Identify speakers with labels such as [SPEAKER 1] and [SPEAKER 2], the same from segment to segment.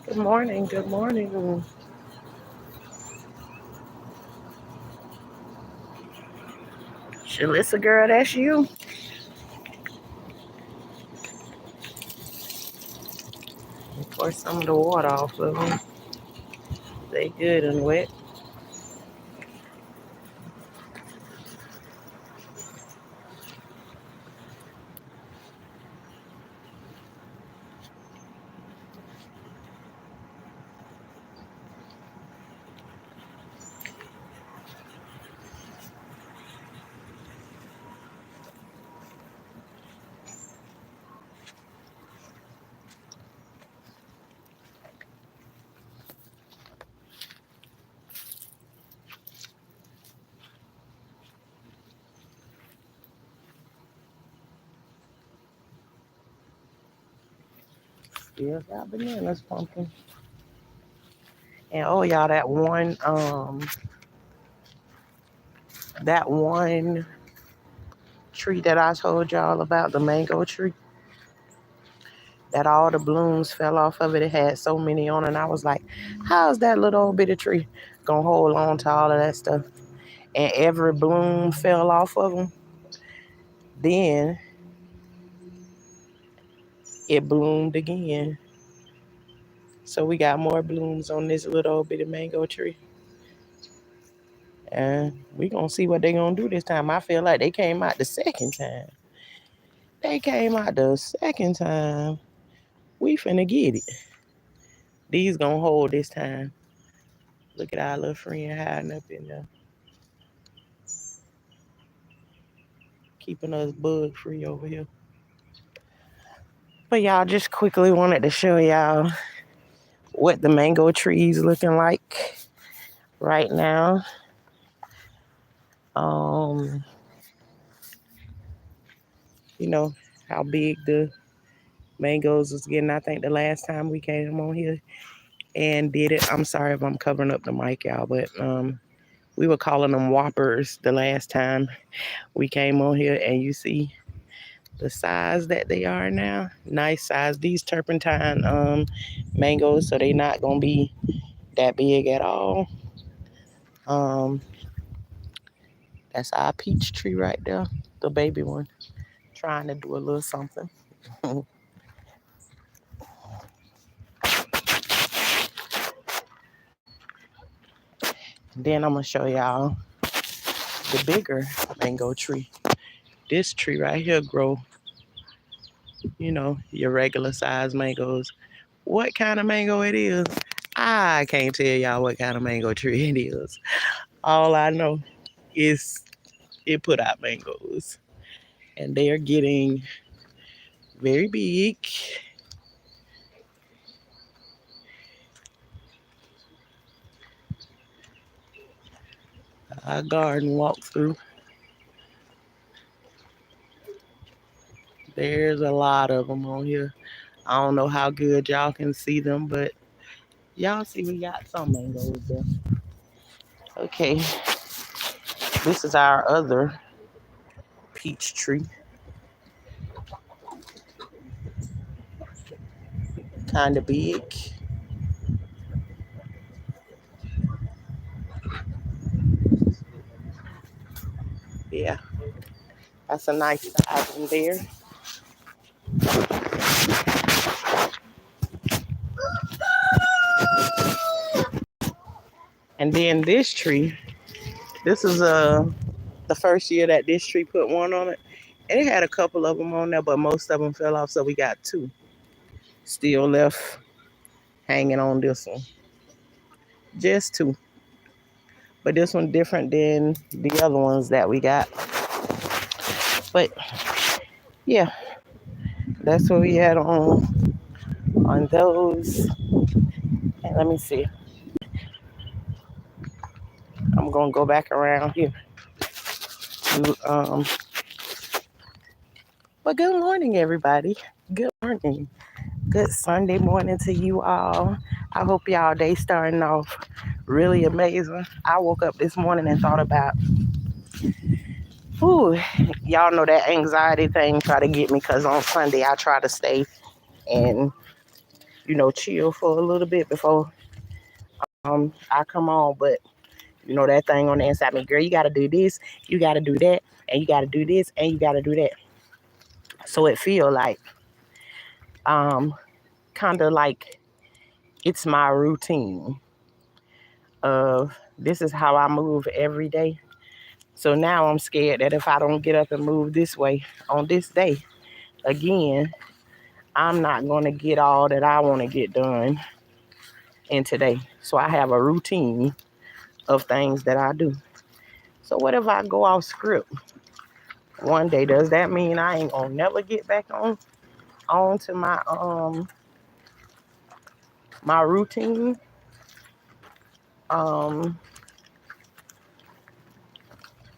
[SPEAKER 1] Good morning. Good morning. Shalissa, girl, that's you. Pour some of the water off of them. They good and wet. Still got bananas pumpkin. And oh y'all, that one tree that I told y'all about, the mango tree, that all the blooms fell off of it. It had so many on it. And I was like, how's that little old bitty tree gonna hold on to all of that stuff? And every bloom fell off of them. Then it bloomed again. So we got more blooms on this little old bitty mango tree. And we gonna see what they gonna do this time. I feel like they came out the second time. They came out the second time. We finna get it. These gonna hold this time. Look at our little friend hiding up in there. Keeping us bug free over here. But y'all, just quickly wanted to show y'all what the mango trees looking like right now. Um, you know how big the mangoes was getting. I think the last time we came on here and did it. I'm sorry if I'm covering up the mic, y'all, but we were calling them whoppers the last time we came on here, and you see the size that they are now. Nice size. These turpentine mangoes, so they not gonna be that big at all. Um, that's our peach tree right there, the baby one, trying to do a little something. Then I'm gonna show y'all the bigger mango tree. This tree right here grow, your regular size mangoes. What kind of mango it is, I can't tell y'all what kind of mango tree it is. All I know is it put out mangoes. And they are getting very big. Our garden walkthrough. There's a lot of them on here. I don't know how good y'all can see them, but y'all see we got some mangoes there. Okay, this is our other peach tree. Kind of big. Yeah, that's a nice size in there. And then this tree, this is the first year that this tree put one on it. And it had a couple of them on there, but most of them fell off, so we got two still left hanging on this one. Just two. But this one different than the other ones that we got. But yeah, that's what we had on those. And let me see. I'm gonna go back around here. Um, but good morning, everybody. Good morning. Good Sunday morning to you all. I hope y'all day starting off really amazing. I woke up this morning and thought about, ooh, y'all know that anxiety thing try to get me because on Sunday I try to stay and chill for a little bit before I come on. But that thing on the inside me, girl, you gotta do this, you gotta do that, and you gotta do this, and you gotta do that. So it feel like kind of like it's my routine of this is how I move every day. So now I'm scared that if I don't get up and move this way on this day again, I'm not going to get all that I want to get done in today. So I have a routine of things that I do. So what if I go off script one day? Does that mean I ain't gonna never get back on to my routine?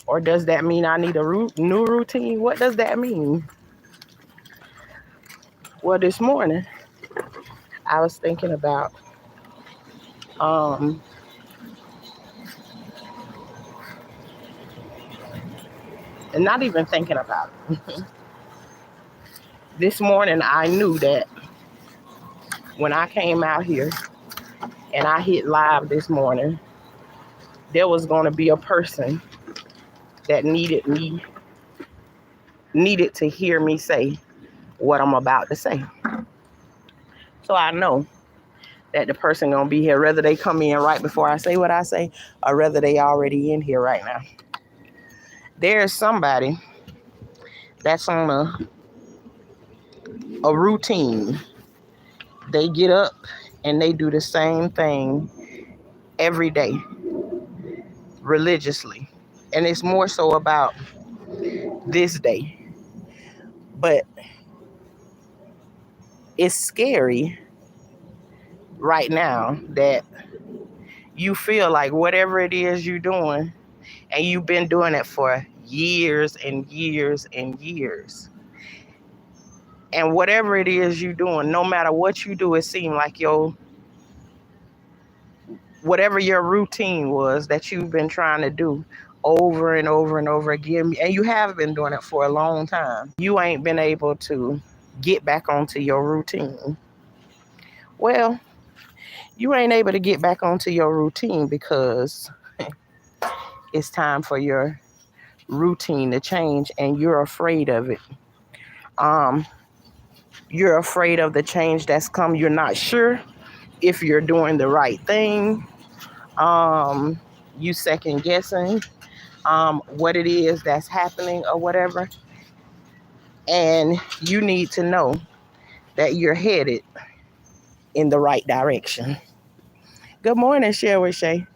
[SPEAKER 1] Or does that mean I need a new routine? What does that mean? Well, this morning I was thinking about and not even thinking about it. This morning I knew that when I came out here and I hit live this morning, there was going to be a person that needed to hear me say what I'm about to say. So I know that the person gonna be here, whether they come in right before I say what I say, or whether they already in here right now. There's somebody that's on a routine. They get up and they do the same thing every day, religiously. And it's more so about this day. But it's scary right now that you feel like whatever it is you're doing, and you've been doing it for years and years and years. And whatever it is you're doing, no matter what you do, it seems like whatever your routine was that you've been trying to do over and over and over again, and you have been doing it for a long time, you ain't been able to get back onto your routine. Well, you ain't able to get back onto your routine because it's time for your routine to change, and you're afraid of it. You're afraid of the change that's come. You're not sure if you're doing the right thing. You second guessing what it is that's happening or whatever. And you need to know that you're headed in the right direction. Good morning, Sherry Shay.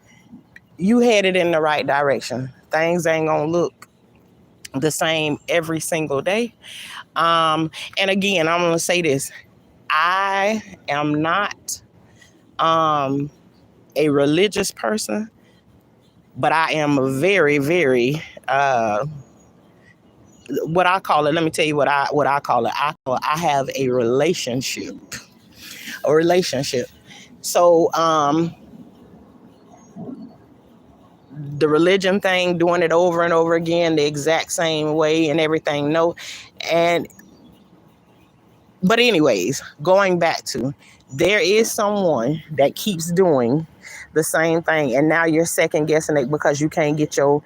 [SPEAKER 1] You headed in the right direction. Things ain't gonna look the same every single day. And again, I'm gonna say this. I am not a religious person, but I am a very, very what I call it. Let me tell you what I call it. I have a relationship. So the religion thing, doing it over and over again, the exact same way and everything. No, but anyways, going back to, there is someone that keeps doing the same thing, and now you're second guessing it because you can't get your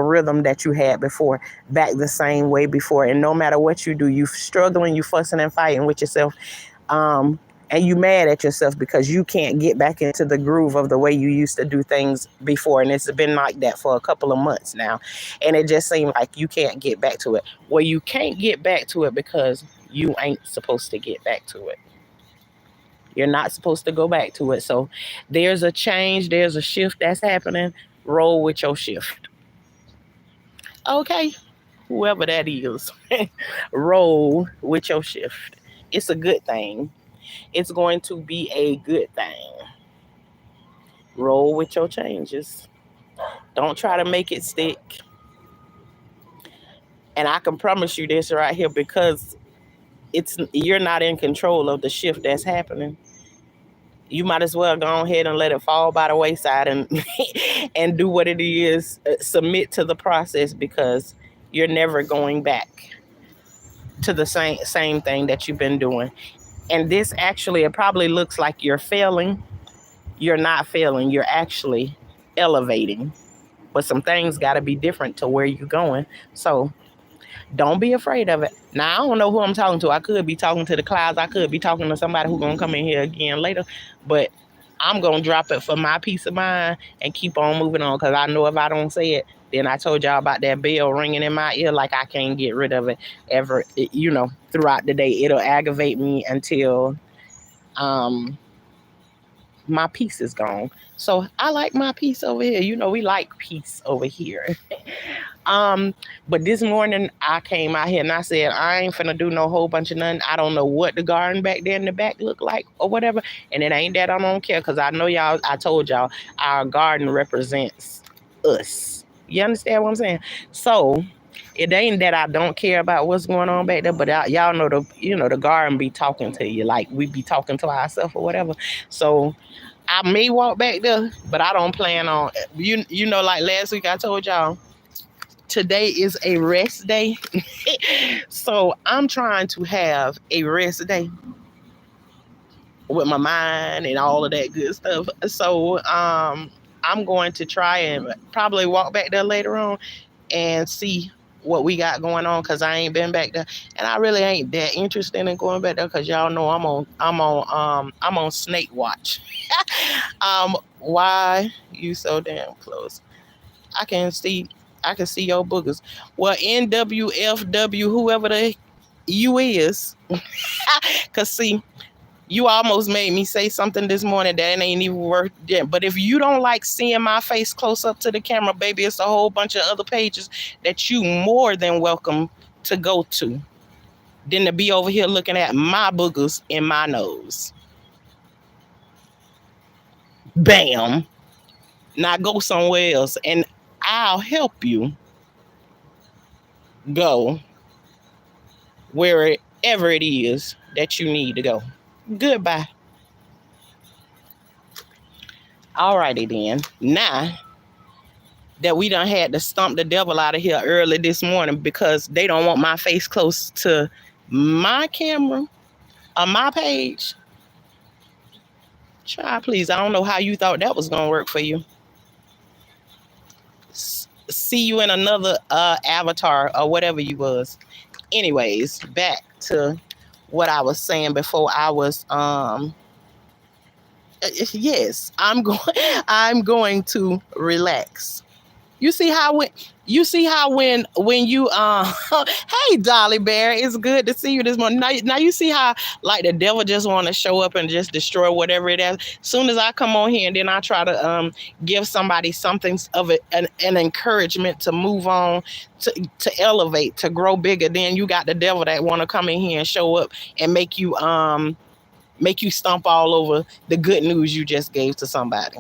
[SPEAKER 1] rhythm that you had before back the same way before. And no matter what you do, you struggling, you fussing and fighting with yourself, and you mad at yourself because you can't get back into the groove of the way you used to do things before. And it's been like that for a couple of months now, and it just seemed like you can't get back to it. Well, you can't get back to it because you ain't supposed to get back to it. You're not supposed to go back to it. So there's a change, there's a shift that's happening. Roll with your shift. Okay, whoever that is, roll with your shift. It's a good thing. It's going to be a good thing. Roll with your changes. Don't try to make it stick. And I can promise you this right here, because you're not in control of the shift that's happening. You might as well go ahead and let it fall by the wayside and and do what it is, submit to the process, because you're never going back to the same thing that you've been doing. And this actually, it probably looks like you're failing. You're not failing, you're actually elevating. But some things got to be different to where you're going. So don't be afraid of it. Now, I don't know who I'm talking to. I could be talking to the clouds. I could be talking to somebody who's going to come in here again later. But I'm going to drop it for my peace of mind and keep on moving on, because I know if I don't say it, then I told y'all about that bell ringing in my ear, like I can't get rid of it ever, throughout the day. It'll aggravate me until um, my peace is gone. So I like my peace over here. We like peace over here. Um, but this morning I came out here and I said, I ain't finna do no whole bunch of nothing. I don't know what the garden back there in the back look like or whatever. And it ain't that I don't care, because I know y'all, I told y'all, our garden represents us. You understand what I'm saying? So it ain't that I don't care about what's going on back there, but y'all know the garden be talking to you, like we be talking to ourselves or whatever. So I may walk back there, but I don't plan on, like last week I told y'all, today is a rest day. So I'm trying to have a rest day with my mind and all of that good stuff. So I'm going to try and probably walk back there later on and see what we got going on, because I ain't been back there, and I really ain't that interested in going back there, because y'all know I'm on snake watch. Why you so damn close? I can see your boogers. Well, NWFW, whoever the you is, cause see, you almost made me say something this morning that ain't even worth it. But if you don't like seeing my face close up to the camera, baby, it's a whole bunch of other pages that you more than welcome to go to than to be over here looking at my boogers in my nose. Bam. Now go somewhere else and I'll help you go wherever it is that you need to go. Goodbye. Alrighty then. Now that we done had to stomp the devil out of here early this morning because they don't want my face close to my camera on my page. Try, please. I don't know how you thought that was going to work for you. See you in another avatar or whatever you was. Anyways, back to what I was saying before. I was yes, I'm going to relax. You see how when you hey Dolly Bear, it's good to see you this morning. Now you see how like the devil just want to show up and just destroy whatever it is. Soon as I come on here and then I try to give somebody something of an encouragement to move on, to elevate, to grow bigger, then you got the devil that want to come in here and show up and make you stomp all over the good news you just gave to somebody.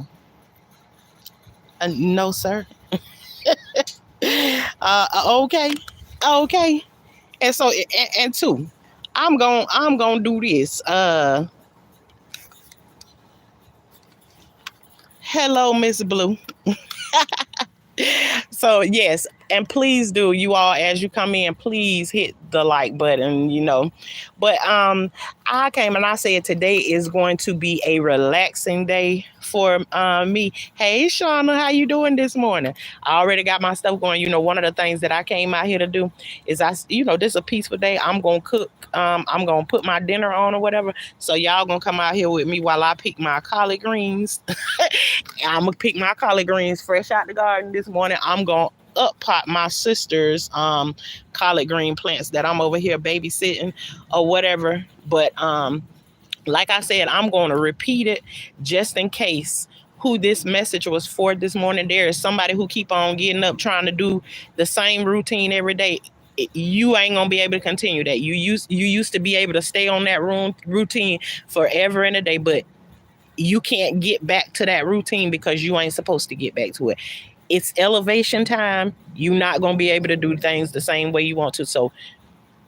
[SPEAKER 1] No, sir. Okay. And so, and two, I'm gonna do this. Hello, Miss Blue. So yes, and please do, you all, as you come in, please hit the like button, But I came and I said today is going to be a relaxing day for me. Hey Shauna, how you doing this morning? I already got my stuff going. One of the things that I came out here to do is this is a peaceful day. I'm gonna cook. I'm gonna put my dinner on or whatever. So y'all gonna come out here with me while I pick my collard greens. I'm gonna pick my collard greens fresh out the garden this morning. I'm gonna up pot my sister's collard green plants that I'm over here babysitting or whatever. But like I said, I'm gonna repeat it just in case who this message was for this morning. There is somebody who keep on getting up trying to do the same routine every day. You ain't gonna be able to continue that. You used to be able to stay on that routine forever and a day, but you can't get back to that routine because you ain't supposed to get back to it. It's elevation time. You're not going to be able to do things the same way you want to. So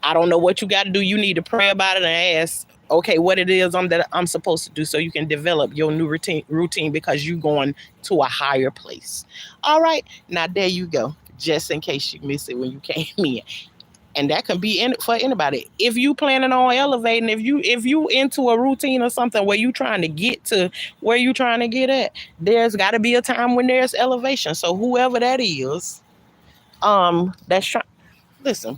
[SPEAKER 1] I don't know what you got to do. You need to pray about it and ask, okay, what it is that I'm supposed to do so you can develop your new routine because you're going to a higher place. All right. Now, there you go. Just in case you miss it when you came in. And that can be in it for anybody. If you planning on elevating, if you into a routine or something where you trying to get to where you trying to get at, there's got to be a time when there's elevation. So whoever that is, that's trying, listen,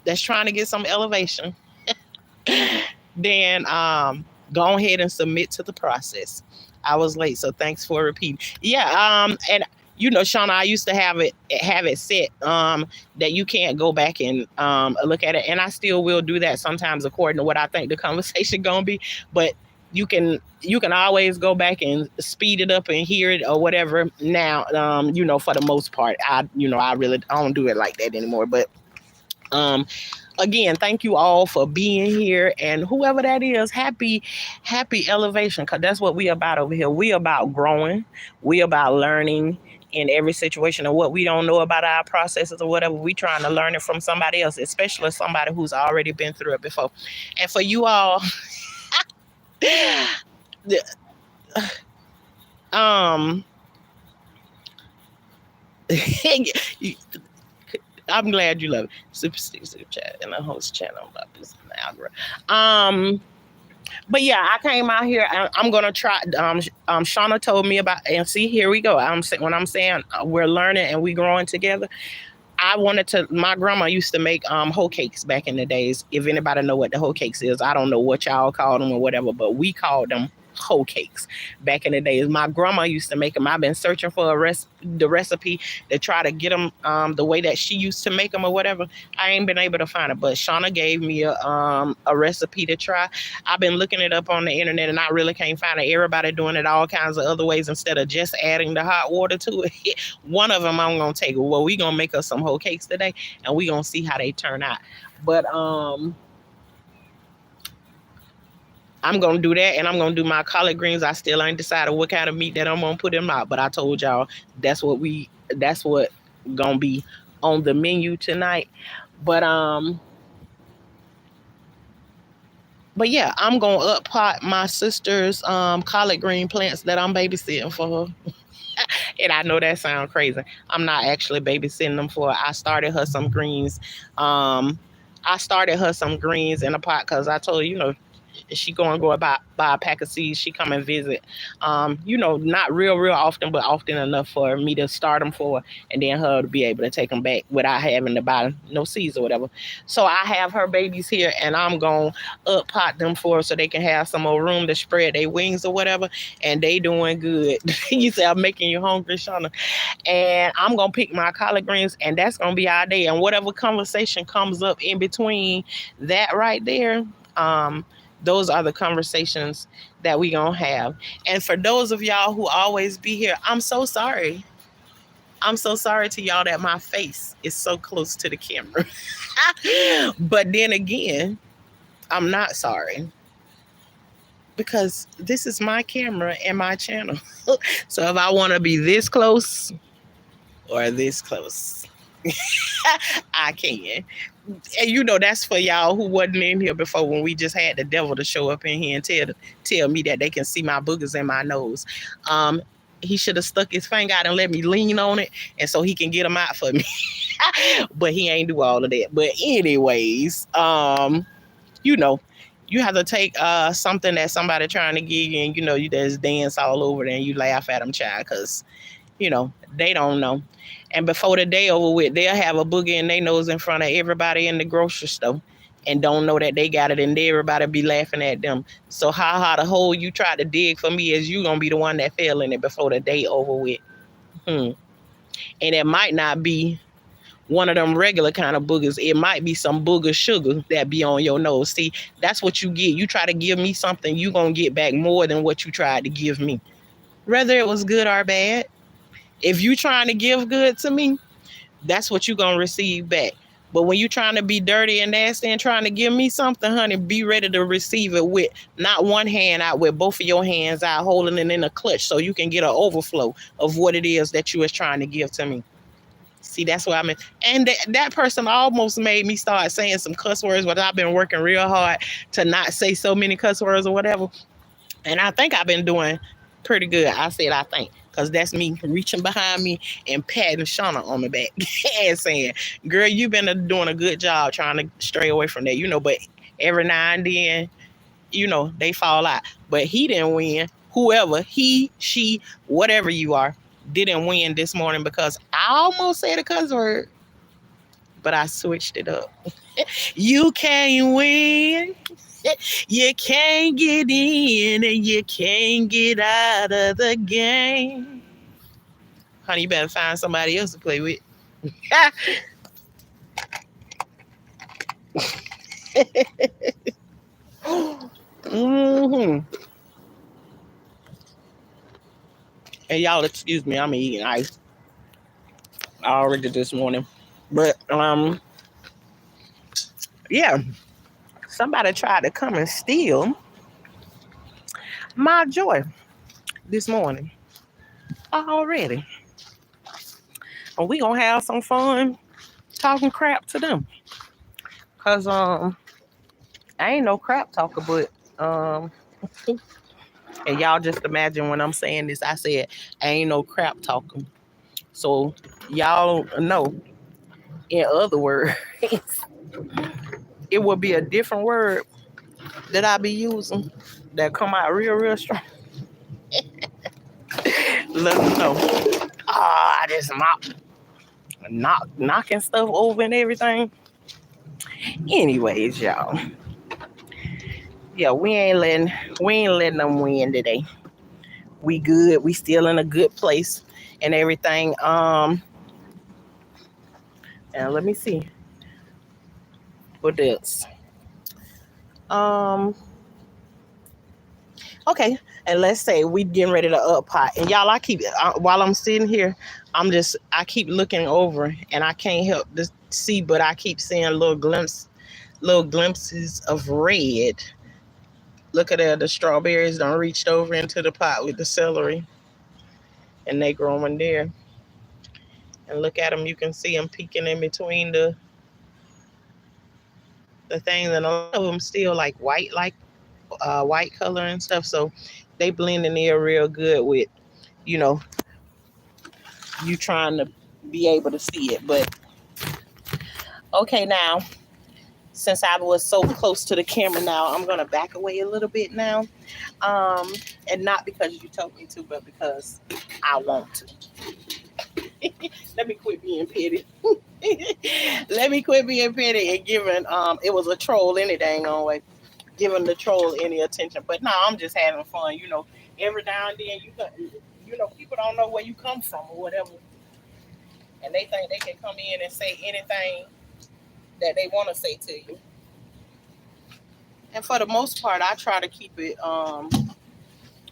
[SPEAKER 1] that's trying to get some elevation, then go ahead and submit to the process. I was late, so thanks for repeating. Yeah, and Shauna, I used to have it set that you can't go back and look at it, and I still will do that sometimes according to what I think the conversation gonna be. But you can always go back and speed it up and hear it or whatever. Now, for the most part, I don't do it like that anymore. But um again, thank you all for being here, and whoever that is, happy elevation, because that's what we about over here. We about growing, we about learning in every situation, and what we don't know about our processes or whatever, we trying to learn it from somebody else, especially somebody who's already been through it before. And for you all, um I'm glad you love it. Super stick, super chat, and the host channel about this algorithm. But yeah, I came out here. I'm gonna try. Shauna told me about, and see, here we go. When I'm saying we're learning and we growing together. I wanted to. My grandma used to make hoe cakes back in the days. If anybody know what the hoe cakes is, I don't know what y'all call them or whatever, but we called them hoe cakes back in the days. My grandma used to make them. I've been searching for the recipe to try to get them the way that she used to make them or whatever. I ain't been able to find it, but Shauna gave me a recipe to try. I've been looking it up on the internet and I really can't find it. Everybody doing it all kinds of other ways instead of just adding the hot water to it. One of them I'm gonna take. Well, we gonna make us some whole cakes today, and we gonna see how they turn out. But I'm gonna do that, and I'm gonna do my collard greens. I still ain't decided what kind of meat that I'm gonna put in out, but I told y'all that's what gonna be on the menu tonight. But yeah, I'm gonna up pot my sister's collard green plants that I'm babysitting for her. And I know that sounds crazy. I'm not actually babysitting them for her. I started her some greens. Um, I started her some greens in a pot because I told her, she go and buy a pack of seeds. She come and visit. Not real often, but often enough for me to start them for her, and then her to be able to take them back without having to buy no seeds or whatever. So I have her babies here, and I'm gonna up pot them for her so they can have some more room to spread their wings or whatever. And they doing good. You say I'm making you hungry, Shauna. And I'm gonna pick my collard greens, and that's gonna be our day. And whatever conversation comes up in between that right there, those are the conversations that we gonna have. And for those of y'all who always be here, I'm so sorry. I'm so sorry to y'all that my face is so close to the camera. But then again, I'm not sorry, because this is my camera and my channel. So if I want to be this close or this close, I can. And that's for y'all who wasn't in here before, when we just had the devil to show up in here and tell me that they can see my boogers in my nose. He should have stuck his finger out and let me lean on it, and so he can get them out for me. But he ain't do all of that. But anyways, you know, you have to take something that somebody trying to give you, and you just dance all over it and you laugh at them, child, because they don't know. And before the day over with, they'll have a boogie in their nose in front of everybody in the grocery store and don't know that they got it, and everybody be laughing at them. So how the hole you try to dig for me is you gonna be the one that fell in it before the day over with. And it might not be one of them regular kind of boogers. It might be some booger sugar that be on your nose. See, that's what you get. You try to give me something, you gonna get back more than what you tried to give me, whether it was good or bad. If you trying to give good to me, that's what you gonna receive back. But when you trying to be dirty and nasty and trying to give me something, honey, be ready to receive it with not one hand out, with both of your hands out, holding it in a clutch, so you can get an overflow of what it is that you was trying to give to me. See, that's what I mean. And that person almost made me start saying some cuss words, but I've been working real hard to not say so many cuss words or whatever. And I think I've been doing pretty good. I said I think, because that's me reaching behind me and patting Shauna on the back and saying, "Girl, you've been doing a good job trying to stray away from that, But every now and then, they fall out. But he didn't win. Whoever he, she, whatever you are, didn't win this morning because I almost said a cuss word, but I switched it up. You can't win. You can't get in and you can't get out of the game. Honey, you better find somebody else to play with. hmm And y'all, excuse me, I'm eating ice already this morning. But yeah, somebody tried to come and steal my joy this morning already. And we gonna have some fun talking crap to them. Cause I ain't no crap talker, but and y'all just imagine when I'm saying this, I said I ain't no crap talker. So y'all know, in other words, it would be a different word that I be using that come out real strong. Let them know. I just knocking stuff over and everything. Anyways, y'all. Yeah, we ain't letting them win today. We good. We still in a good place and everything. And let me see what else. Um, okay, and let's say we getting ready to up pot, and y'all, I keep while I'm sitting here, I keep looking over, and I can't help to see, but I keep seeing little glimpses of red. Look at that, the strawberries done reached over into the pot with the celery, and they growing there. And look at them, you can see them peeking in between the things, and a lot of them still like white color and stuff. So they blend in there real good with, you know, you trying to be able to see it. But okay, now since I was so close to the camera, now I'm gonna back away a little bit now, and not because you told me to, but because I want to. Let me quit being petty. Let me quit being petty and giving it was a troll any dang on way, giving the troll any attention. But no, I'm just having fun. Every now and then people don't know where you come from or whatever, and they think they can come in and say anything that they want to say to you. And for the most part, I try to keep it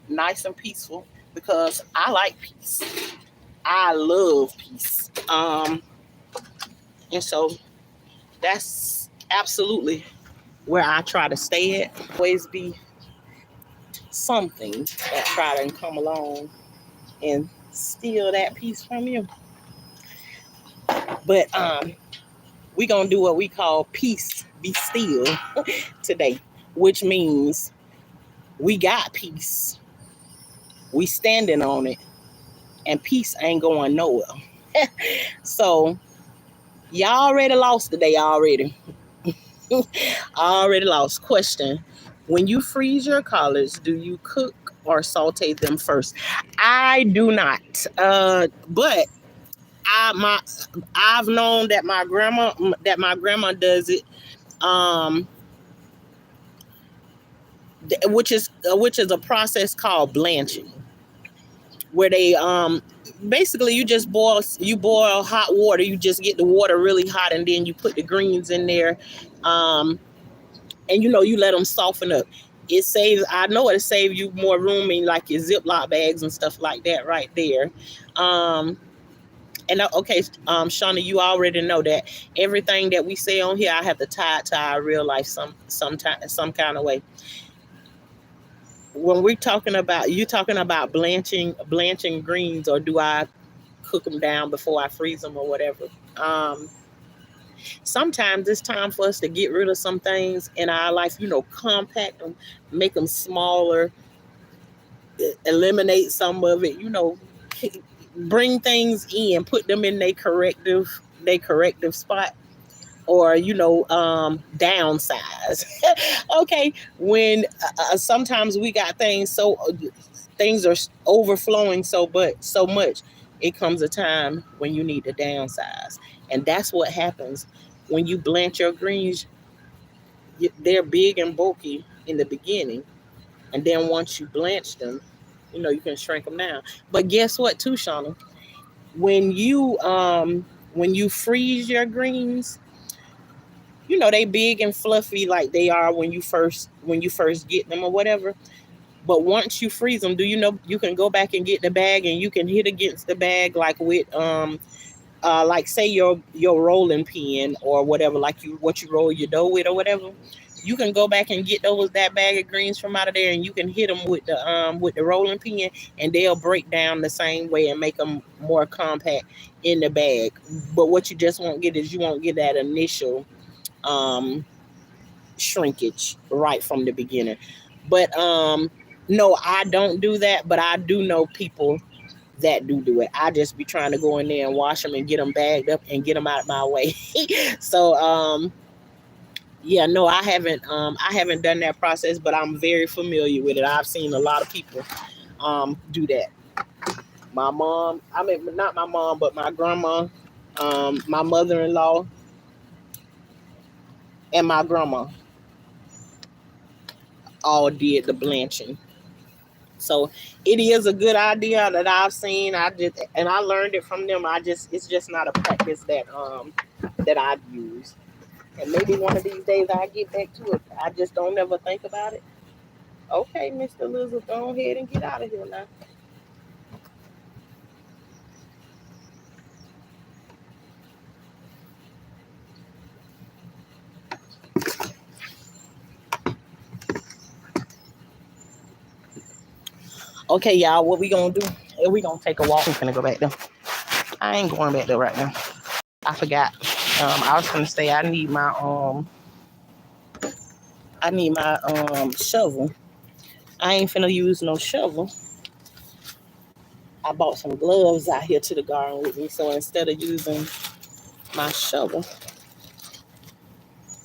[SPEAKER 1] nice and peaceful because I like peace. I love peace. And so that's absolutely where I try to stay at. Always be something that try to come along and steal that peace from you. But we gonna do what we call peace be still today, which means we got peace. We standing on it, and peace ain't going nowhere. So y'all already lost today already. Already lost. Question: when you freeze your collards, do you cook or saute them first? I do not. But I've known that my grandma does it. Um, which is a process called blanching, where they basically you boil hot water. You just get the water really hot, and then you put the greens in there. And you let them soften up. I know it saves you more room in like your Ziploc bags and stuff like that right there. And okay, Shauna, you already know that everything that we say on here, I have to tie it to our real life some kind of way. When we're talking about blanching greens, or do I cook them down before I freeze them or whatever? Sometimes it's time for us to get rid of some things in our life, compact them, make them smaller, eliminate some of it, bring things in, put them in their corrective spot, or downsize. Okay, when sometimes we got things are overflowing so much, it comes a time when you need to downsize. And that's what happens when you blanch your greens. They're big and bulky in the beginning, and then once you blanch them, you can shrink them down. But guess what too, Shauna? when you um when you freeze your greens, they big and fluffy like they are when you first get them or whatever. But once you freeze them, do you know you can go back and get the bag, and you can hit against the bag like with like say your rolling pin or whatever, like what you roll your dough with or whatever. You can go back and get that bag of greens from out of there, and you can hit them with the rolling pin, and they'll break down the same way and make them more compact in the bag. But what you just won't get is you won't get that initial um shrinkage right from the beginning. But no, I don't do that, but I do know people that do it. I just be trying to go in there and wash them and get them bagged up and get them out of my way. So yeah, no, I haven't done that process, but I'm very familiar with it. I've seen a lot of people do that. My mom, I mean, not my mom, but my grandma, my mother-in-law, and my grandma all did the blanching. So it is a good idea that I've seen. I learned it from them. It's just not a practice that I've used. And maybe one of these days I get back to it. I just don't ever think about it. Okay, Mr. Lizard, go ahead and get out of here now. Okay, y'all, what we gonna do? We gonna take a walk. We finna go back there. I ain't going back there right now. I forgot. I was gonna say I need my shovel. I ain't finna use no shovel. I bought some gloves out here to the garden with me, so instead of using my shovel,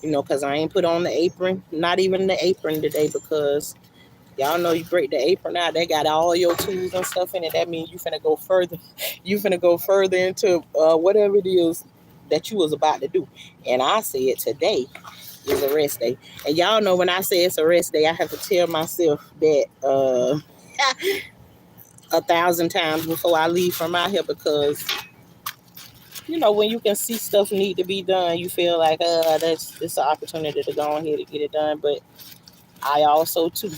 [SPEAKER 1] because I ain't put on the apron, not even the apron today, because y'all know you break the apron out, they got all your tools and stuff in it. That means you finna go further. You finna go further into whatever it is that you was about to do. And I said today is a rest day. And y'all know when I say it's a rest day, I have to tell myself that 1,000 times before I leave from out here, because when you can see stuff need to be done, you feel like that's it's an opportunity to go on here to get it done. But I also too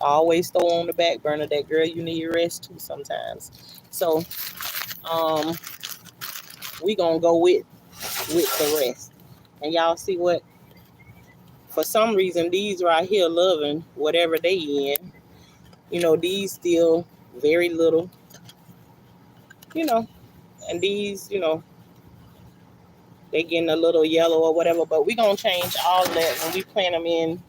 [SPEAKER 1] always throw on the back burner that, girl, you need rest too sometimes. So um we gonna go with the rest. And y'all see what, for some reason, these right here loving whatever they in. These still very little, you know, and these, they getting a little yellow or whatever. But we gonna change all of that when we plant them in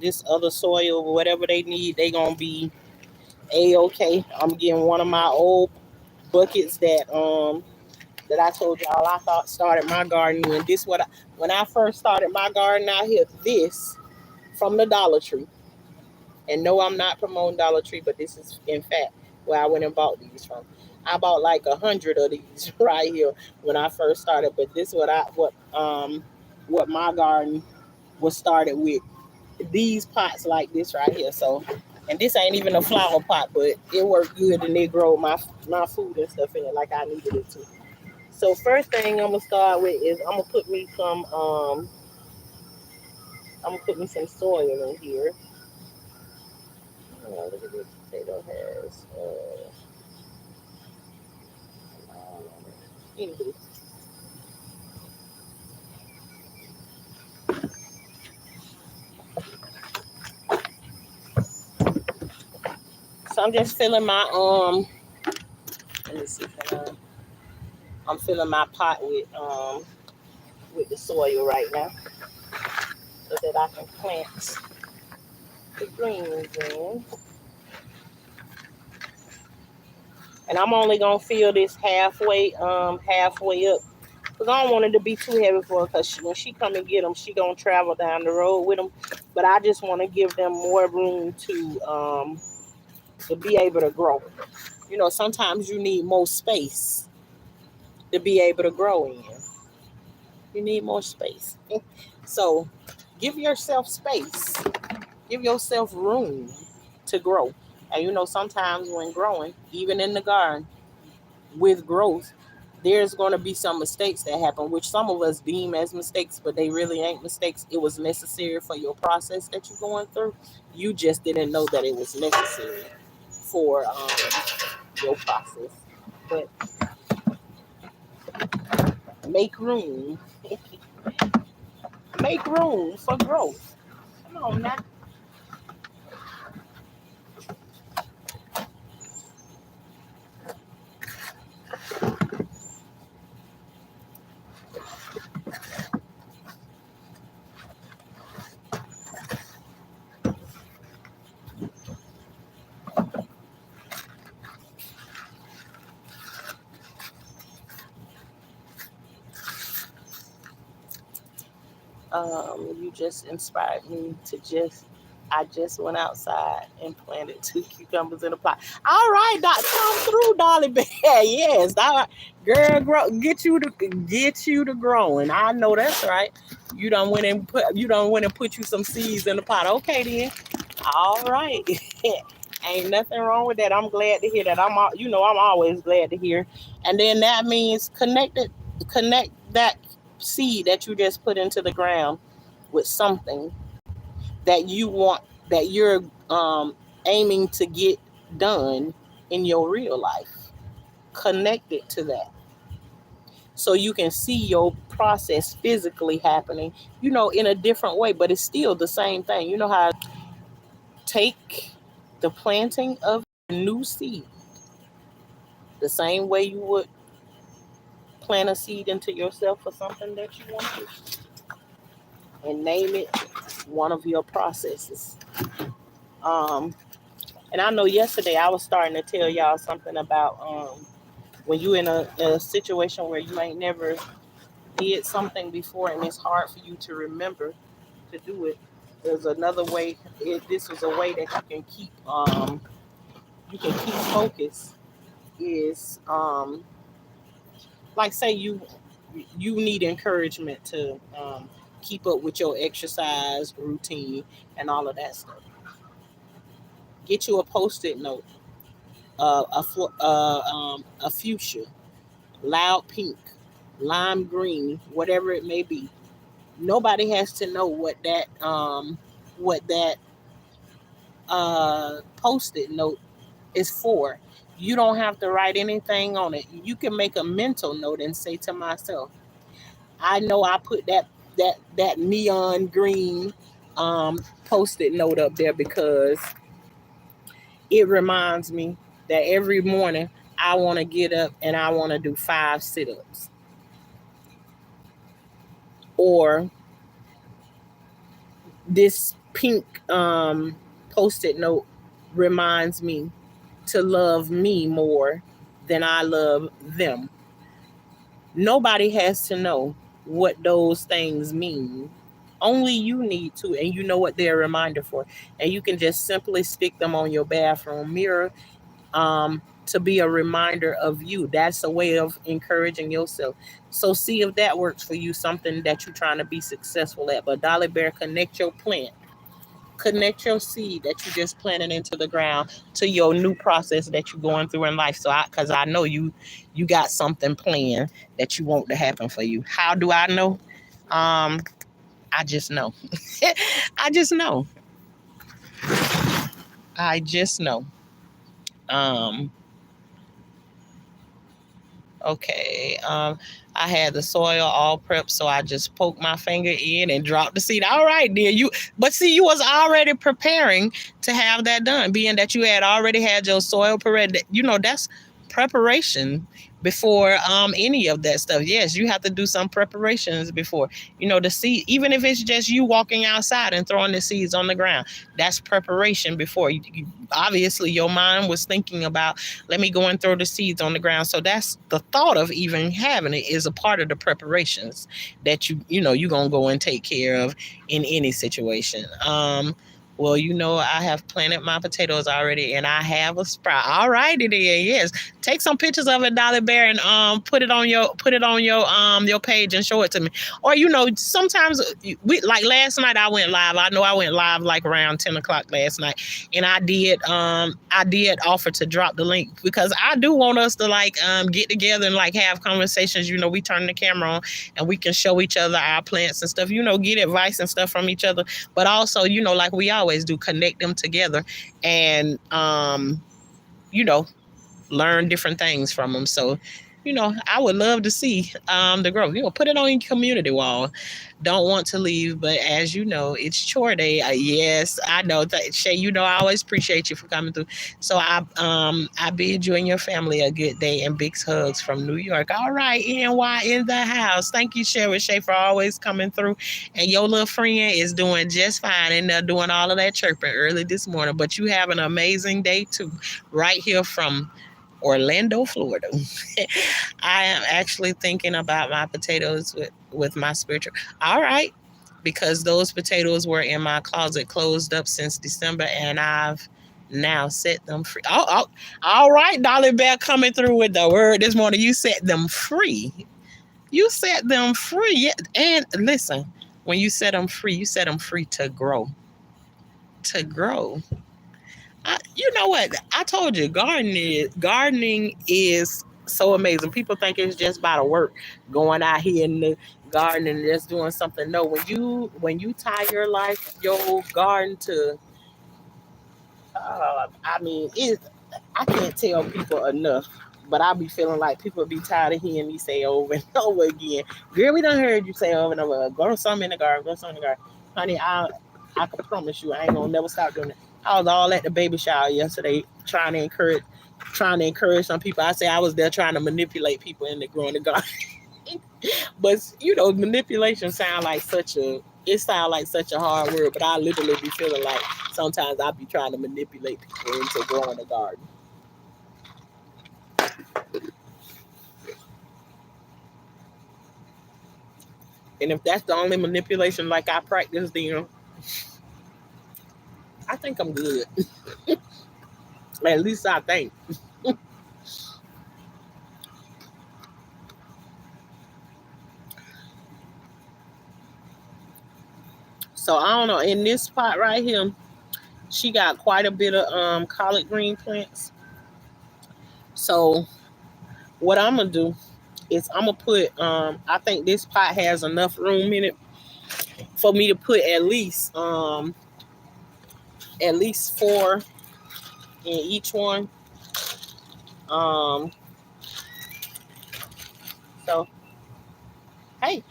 [SPEAKER 1] this other soil or whatever they need. They gonna be a-okay. I'm getting one of my old buckets that I told y'all I thought started my garden. And this when I first started my garden out here, this from the Dollar Tree. And no, I'm not promoting Dollar Tree, but this is in fact where I went and bought these from. I bought like 100 of these right here when I first started. But this what my garden was started with, these pots like this right here. So, and this ain't even a flower pot, but it worked good and it grow my food and stuff in it like I needed it to. So first thing I'm gonna start with is I'm gonna put me some soil in here. Oh, look at this potato has. Anywho, so I'm just filling my Let me see. I'm filling my pot with the soil right now so that I can plant the greens in. And I'm only gonna fill this halfway up, because I don't want it to be too heavy for her, because when she come and get them, she gonna travel down the road with them. But I just want to give them more room to be able to grow. Sometimes you need more space to be able to grow in. You need more space. So give yourself space. Give yourself room to grow. And sometimes when growing, even in the garden, with growth, there's going to be some mistakes that happen, which some of us deem as mistakes, but they really ain't mistakes. It was necessary for your process that you're going through. You just didn't know that it was necessary for your process. But make room, make room for growth. Come on now. You just inspired me to I just went outside and planted 2 cucumbers in a pot. All right, Doc, come through, Dolly Bear. Yes, all right. Girl, get you to growing. I know that's right. You done went and put you some seeds in the pot. Okay then. All right. Ain't nothing wrong with that. I'm glad to hear that. I'm always glad to hear. And then that means connect that seed that you just put into the ground with something that you want, that you're aiming to get done in your real life. Connect it to that, so you can see your process physically happening, in a different way, but it's still the same thing. You know how take the planting of a new seed the same way you would plant a seed into yourself for something that you want to, and name it one of your processes. Um, and I know yesterday I was starting to tell y'all something about when you in a situation where you ain't never did something before and it's hard for you to remember to do it. There's another way. This is a way that you can keep focus. Is like, say you need encouragement to keep up with your exercise routine and all of that stuff. Get you a post-it note, a fuchsia, loud pink, lime green, whatever it may be. Nobody has to know what that post-it note is for. You don't have to write anything on it. You can make a mental note and say to myself, I know I put that neon green post-it note up there because it reminds me that every morning I want to get up and I want to do 5 sit-ups. Or this pink post-it note reminds me to love me more than I love them. Nobody has to know what those things mean. Only you need to, and you know what they're a reminder for. And you can just simply stick them on your bathroom mirror to be a reminder of you. That's a way of encouraging yourself. So see if that works for you, something that you're trying to be successful at. But Dolly Bear, connect your plant. Connect your seed that you just planted into the ground to your new process that you're going through in life. Because I know you got something planned that you want to happen for you. How do I know? I just know. I just know. I just know. Um, okay. I had the soil all prepped, so I just poked my finger in and dropped the seed. All right, dear. But see, you was already preparing to have that done, being that you had already had your soil prepared. That's preparation. before any of that stuff. Yes, you have to do some preparations before, the seed, even if it's just you walking outside and throwing the seeds on the ground. That's preparation before obviously your mind was thinking about, let me go and throw the seeds on the ground. So that's the thought of even having it is a part of the preparations that you're gonna go and take care of in any situation. Well, I have planted my potatoes already, and I have a sprout. All righty then, yes. Take some pictures of it, Dolly Bear, and put it on your page and show it to me. Or sometimes like last night I went live. I know I went live like around 10 o'clock last night, and I did offer to drop the link because I do want us to get together and have conversations. We turn the camera on and we can show each other our plants and stuff. Get advice and stuff from each other, but also like we always do, connect them together and you know learn different things from them. So, I would love to see the growth. Put it on your community wall. Don't want to leave, but as you know, it's chore day. Yes, I know. Shay, I always appreciate you for coming through. So I bid you and your family a good day and big hugs from New York. All right, NY in the house. Thank you, Shay, for always coming through. And your little friend is doing just fine, and they're doing all of that chirping early this morning. But you have an amazing day too, right here from Orlando, Florida. I am actually thinking about my potatoes with my spiritual. All right. Because those potatoes were in my closet closed up since December, and I've now set them free. Oh, all right, Dolly Bear coming through with the word this morning. You set them free. You set them free. Yeah. And listen, when you set them free, you set them free to grow. To grow. You know what? I told you, gardening is so amazing. People think it's just about the work, going out here in the garden and just doing something. No, when you tie your garden to, I mean, I can't tell people enough. But I be feeling like people be tired of hearing me say over and over again, girl, we done heard you say over and over, grow something in the garden, grow something in the garden. Honey, I can promise you I ain't gonna never stop doing it. I was all at the baby shower yesterday trying to encourage some people. I say I was there trying to manipulate people into growing the garden. But manipulation it sound like such a hard word, but I literally be feeling like sometimes I be trying to manipulate people into growing a garden. And if that's the only manipulation I practice, then I think I'm good. At least I think. So I don't know. In this pot right here, she got quite a bit of collard green plants. So what I'm gonna do is I'm gonna put I think this pot has enough room in it for me to put at least 4 in each one. Um so hey,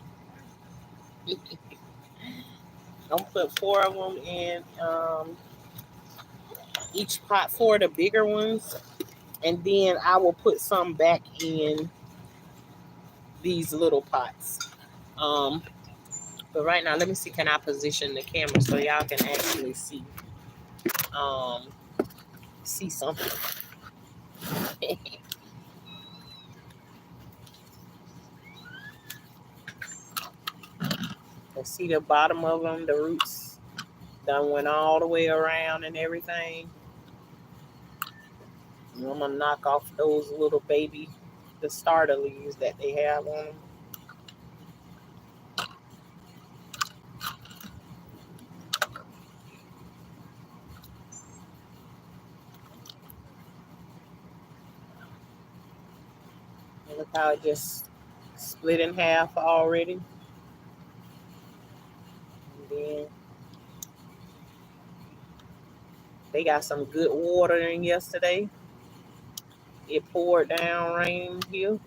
[SPEAKER 1] I'm gonna put 4 of them in each pot, 4 of the bigger ones, and then I will put some back in these little pots. Um but right now, let me see, can I position the camera so y'all can actually um see something. And see the bottom of them, the roots done went all the way around and everything. And I'm gonna knock off those little the starter leaves that they have on them. And look how it just split in half already. And then they got some good water in yesterday. It poured down rain here.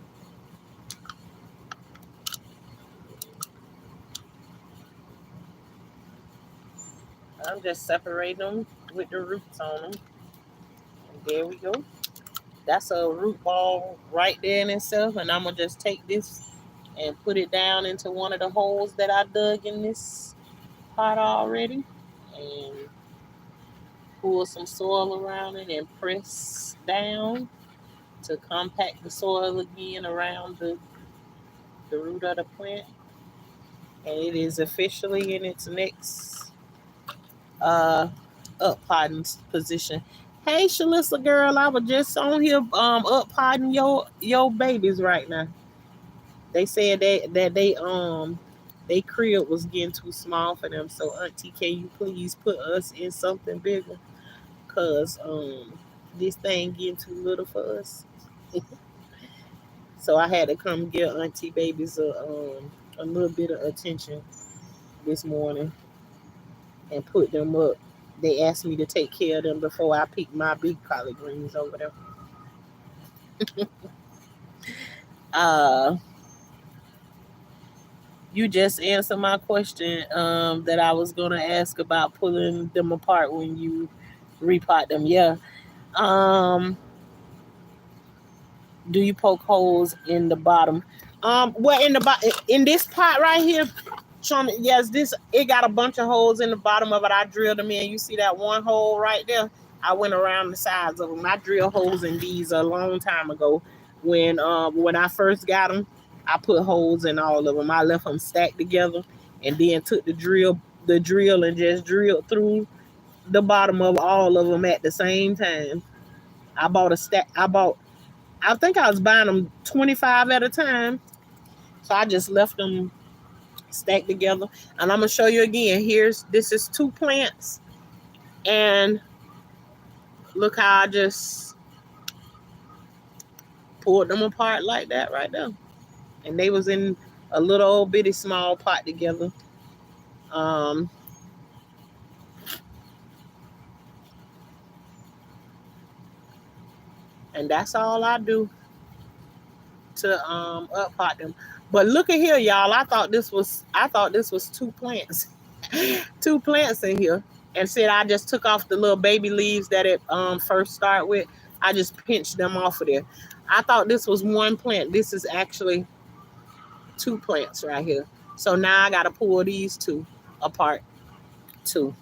[SPEAKER 1] I'm just separating them with the roots on them. And there we go. That's a root ball right there in itself, and I'm gonna just take this and put it down into one of the holes that I dug in this pot already, and pour some soil around it and press down to compact the soil again around the root of the plant. And it is officially in its next uh up potting position. Hey Shalissa girl, I was just on here up potting your babies right now. They said that they crib was getting too small for them. So auntie, can you please put us in something bigger? Cause this thing getting too little for us. So I had to come give auntie babies a little bit of attention this morning and put them up. They asked me to take care of them before I pick my big collard greens over there. Uh, you just answered my question that I was gonna ask about pulling them apart when you repot them. Yeah. Um, do you poke holes in the bottom? Well, in this pot right here, Sean, yes, this it got a bunch of holes in the bottom of it. I drilled them in. You see that one hole right there? I went around the sides of them. I drilled holes in these a long time ago. When I first got them, I put holes in all of them. I left them stacked together, and then took the drill, and just drilled through the bottom of all of them at the same time. I bought a stack. I think I was buying them 25 at a time. So I just left them stacked together. And I'm gonna show you again. This is 2 plants, and look how I just pulled them apart like that right there. And they was in a little old bitty small pot together. Um, and that's all I do to up pot them. But look at here, y'all. I thought this was 2 plants. 2 plants in here. And said I just took off the little baby leaves that it first start with. I just pinched them off of there. I thought this was 1 plant. This is actually 2 plants right here. So now I gotta pull these two apart too.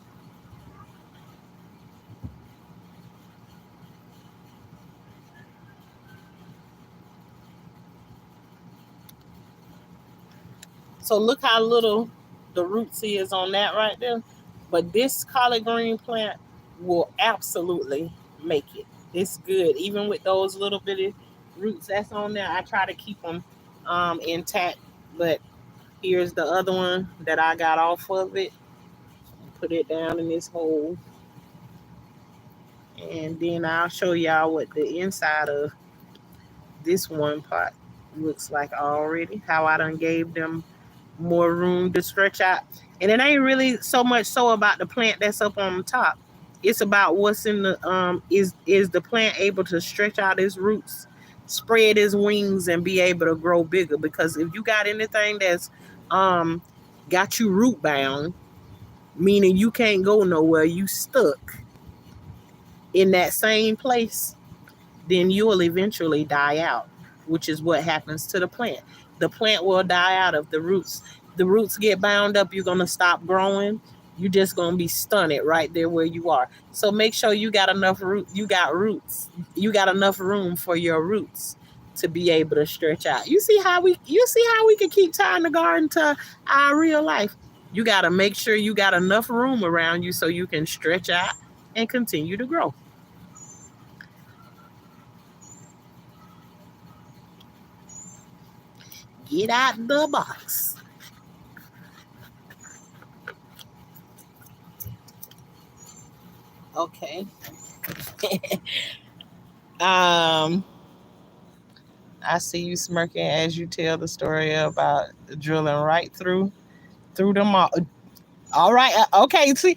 [SPEAKER 1] So look how little the roots is on that right there. But this collard green plant will absolutely make it. It's good. Even with those little bitty roots that's on there, I try to keep them intact. But here's the other one that I got off of it. Put it down in this hole. And then I'll show y'all what the inside of this one pot looks like already. How I done gave them more room to stretch out. And it ain't really so much so about the plant that's up on the top. It's about what's in the is the plant able to stretch out its roots, spread its wings, and be able to grow bigger. Because if you got anything that's um got you root bound, meaning you can't go nowhere, you stuck in that same place, then you'll eventually die out, which is what happens to the plant. The plant will die out if the roots get bound up. You're gonna stop growing. You're just gonna be stunted right there where you are. So make sure you got enough root. You got roots. You got enough room for your roots to be able to stretch out. You see how we can keep tying the garden to our real life. You got to make sure you got enough room around you so you can stretch out and continue to grow. Get out the box. Okay. um, I see you smirking as you tell the story about drilling right through them all right. Okay. See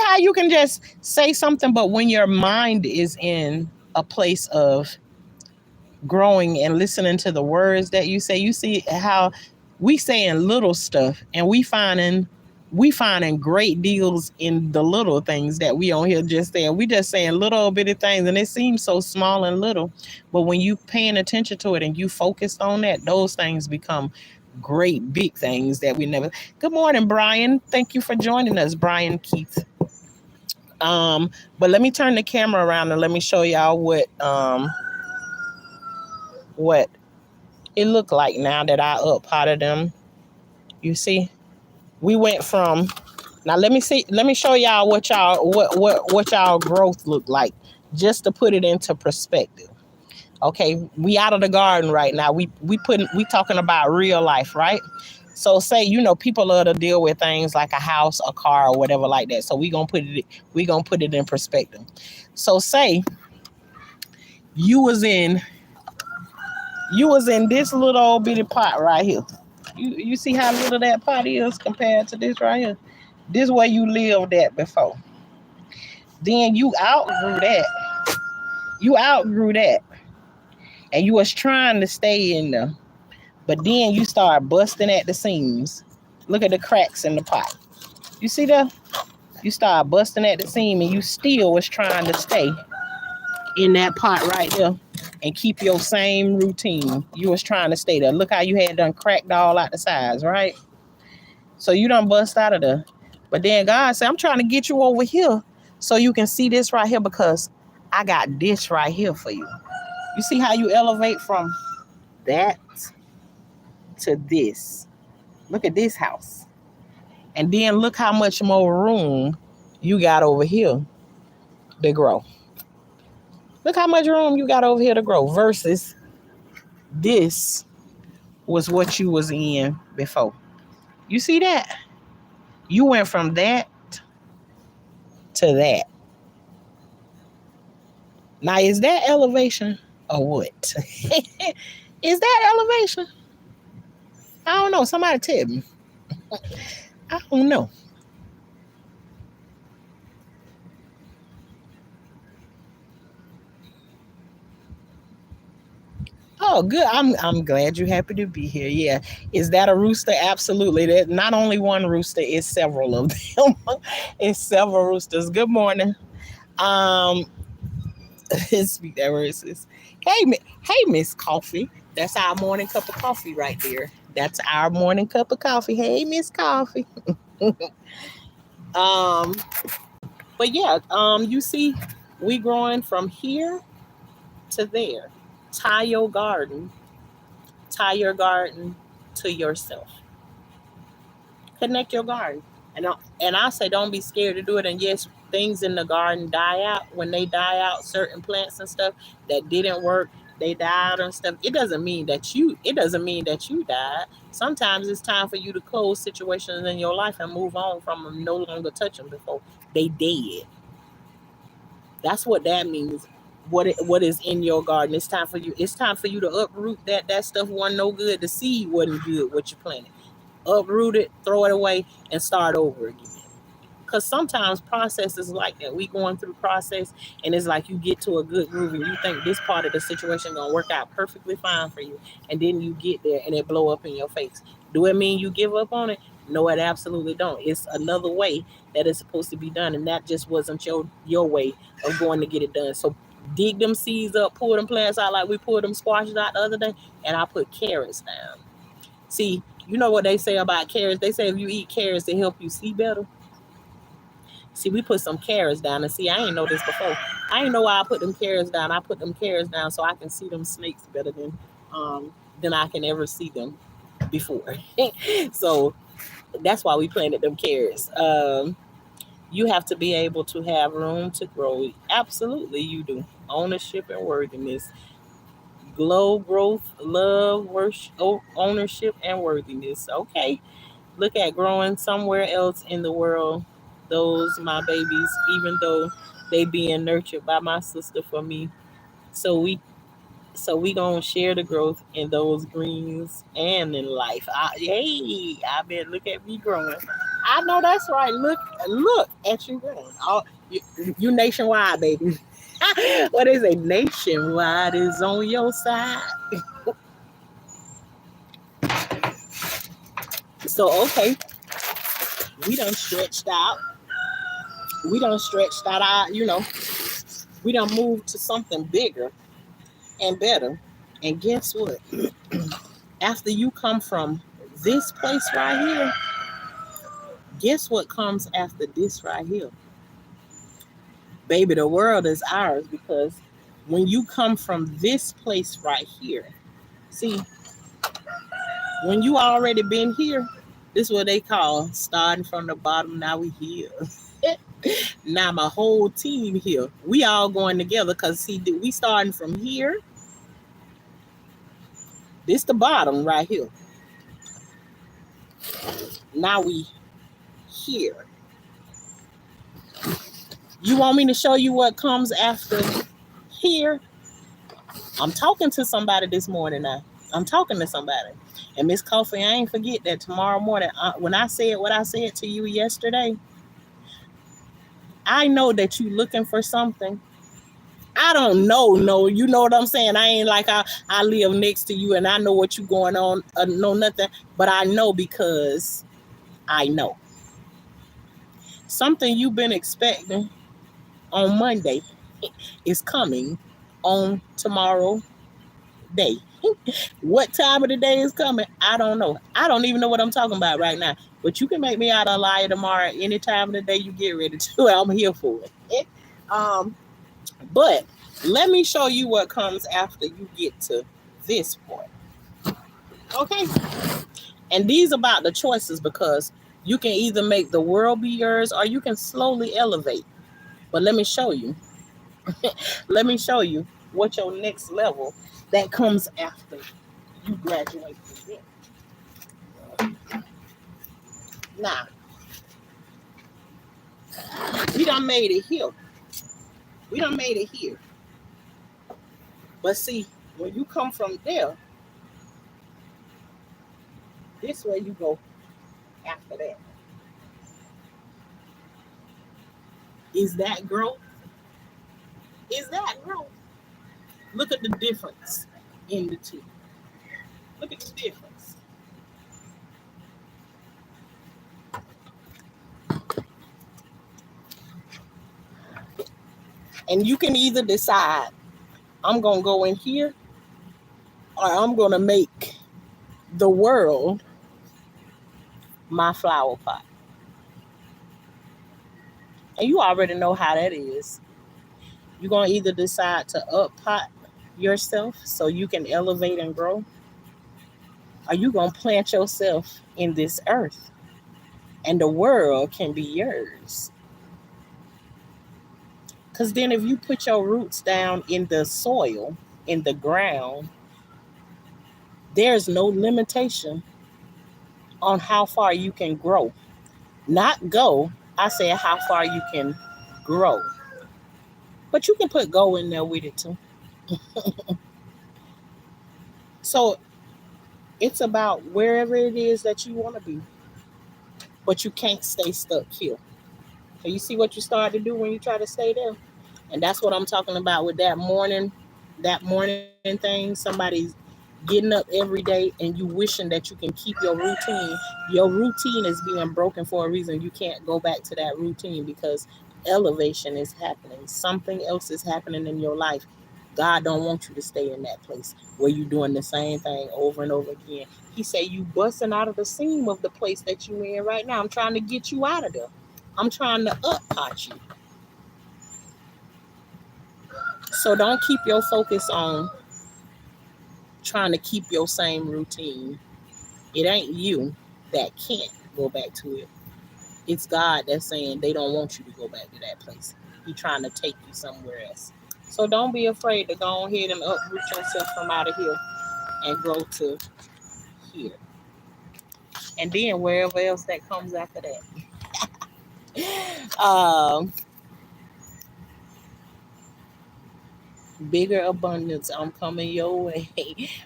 [SPEAKER 1] how you can just say something, but when your mind is in a place of growing and listening to the words that you say, you see how we saying little stuff and we finding we finding great deals in the little things that we on here just saying. We just saying little bitty things, and it seems so small and little, but when you paying attention to it and you focused on that, those things become great big things that we never. Good morning, Brian. Thank you for joining us, Brian Keith. But let me turn the camera around and let me show y'all what it looked like now that I up potted them. You see, we went from. Now let me show y'all what y'all growth look like, just to put it into perspective. Okay, we out of the garden right now. We talking about real life, right? So say, people love to deal with things like a house, a car, or whatever like that. So we gonna put it in perspective. So say you was in this little old bitty pot right here. You see how little that pot is compared to this right here? This where you lived at before. Then you outgrew that. You outgrew that. And you was trying to stay in there. But then you start busting at the seams. Look at the cracks in the pot. You see that? You start busting at the seam and you still was trying to stay in that pot right there and keep your same routine. You was trying to stay there. Look how you had done cracked all out the sides, right? So you done bust out of there. But then God said, I'm trying to get you over here so you can see this right here, because I got this right here for you. You see how you elevate from that to this. Look at this house. And then look how much more room you got over here to grow. Look how much room you got over here to grow versus this was what you was in before. You see that? You went from that to that. Now, is that elevation or what? Is that elevation? I don't know. Somebody tell me. I don't know. Oh, good. I'm glad you're happy to be here. Yeah. Is that a rooster? Absolutely. That not only one rooster, it's several of them. It's several roosters. Good morning. Um, speak that word, sis. Hey, Miss Coffee. That's our morning cup of coffee right there. That's our morning cup of coffee. Hey, Miss Coffee. um, but yeah, you see, we growing from here to there. Tie your garden. Tie your garden to yourself. Connect your garden. And I say don't be scared to do it. And yes, things in the garden die out. When they die out, certain plants and stuff that didn't work, they died and stuff. It doesn't mean that you died. Sometimes it's time for you to close situations in your life and move on from them, no longer touch them before they dead. That's what that means. What is in your garden? It's time for you to uproot that stuff wasn't no good. The seed wasn't good what you planted. Uproot it, throw it away, and start over again. Because sometimes processes like that, we going through process, and it's like you get to a good groove and you think this part of the situation gonna work out perfectly fine for you, and then you get there and it blow up in your face. Do it mean you give up on it? No, it absolutely don't. It's another way that it's supposed to be done, and that just wasn't your way of going to get it done. So dig them seeds up, pull them plants out like we pulled them squashes out the other day, and I put carrots down. See, you know what they say about carrots? They say if you eat carrots, they help you see better. See, we put some carrots down, and see, I ain't know this before. I ain't know why I put them carrots down. I put them carrots down so I can see them snakes better than I can ever see them before. So that's why we planted them carrots. You have to be able to have room to grow. Absolutely, you do. Ownership and worthiness. Glow, growth, love, worship, ownership, and worthiness. Okay. Look at growing somewhere else in the world. Those my babies, even though they being nurtured by my sister for me. So we gonna share the growth in those greens and in life. I bet look at me growing. I know that's right. Look at you growing. You nationwide, baby. What is a nationwide is on your side. So okay. We done stretched out. We done stretched out we done moved to something bigger and better. And guess what? After you come from this place right here, guess what comes after this right here? Baby, the world is ours because when you come from this place right here, see, when you already been here, this is what they call starting from the bottom. Now we here. Now my whole team here. We all going together because see, we starting from here. This the bottom right here. Now we here. You want me to show you what comes after here? I'm talking to somebody this morning now. I'm talking to somebody. And Miss Coffee, I ain't forget that tomorrow morning, when I said what I said to you yesterday, I know that you looking for something. I don't know, no, you know what I'm saying? I ain't like I live next to you and I know what you going on, know nothing. But I know because I know. Something you've been expecting on Monday is coming on tomorrow day. What time of the day is coming? I don't know. I don't even know what I'm talking about right now. But you can make me out a liar tomorrow, any time of the day you get ready to. I'm here for it. But let me show you what comes after you get to this point. Okay? And these about the choices because you can either make the world be yours or you can slowly elevate. But let me show you. Let me show you what your next level that comes after you graduate from there. Now, we done made it here. We done made it here. But see, when you come from there, this way you go after that. Is that growth? Is that growth? Look at the difference in the two. Look at the difference. And you can either decide, I'm going to go in here or I'm going to make the world my flower pot. And you already know how that is. You're going to either decide to up pot yourself so you can elevate and grow, or you going to plant yourself in this earth and the world can be yours. Because then if you put your roots down in the soil, in the ground, there's no limitation on how far you can grow. Not go, I said how far you can grow. But you can put go in there with it too. So it's about wherever it is that you want to be. But you can't stay stuck here. So you see what you start to do when you try to stay there? And that's what I'm talking about with that morning thing. Somebody's getting up every day and you wishing that you can keep your routine. Your routine is being broken for a reason. You can't go back to that routine because elevation is happening. Something else is happening in your life. God don't want you to stay in that place where you're doing the same thing over and over again. He say you busting out of the seam of the place that you in right now. I'm trying to get you out of there. I'm trying to up pot you. So don't keep your focus on trying to keep your same routine. It ain't you that can't go back to it. It's God that's saying they don't want you to go back to that place. He's trying to take you somewhere else. So don't be afraid to go ahead and uproot yourself from out of here and grow to here. And then wherever else that comes after that. Bigger abundance. I'm coming your way.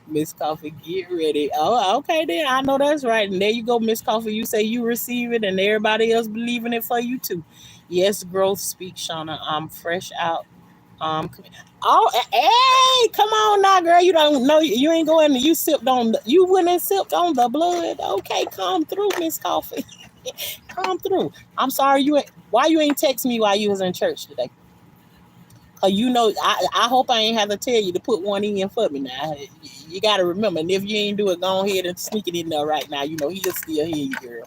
[SPEAKER 1] Miss Coffee, get ready. Oh, okay then. I know that's right. And there you go, Miss Coffee. You say you receive it and everybody else believing it for you too. Yes, growth speaks, Shauna. I'm fresh out. Oh, hey, come on now, girl. You don't know you ain't going. You sipped on. You went and sipped on the blood. Okay, come through, Miss Coffee. Come through. I'm sorry why you ain't text me while you was in church today? Cause I hope I ain't have to tell you to put one in for me now. You gotta remember, and if you ain't do it, go ahead and sneak it in there right now. He'll still hear you, girl.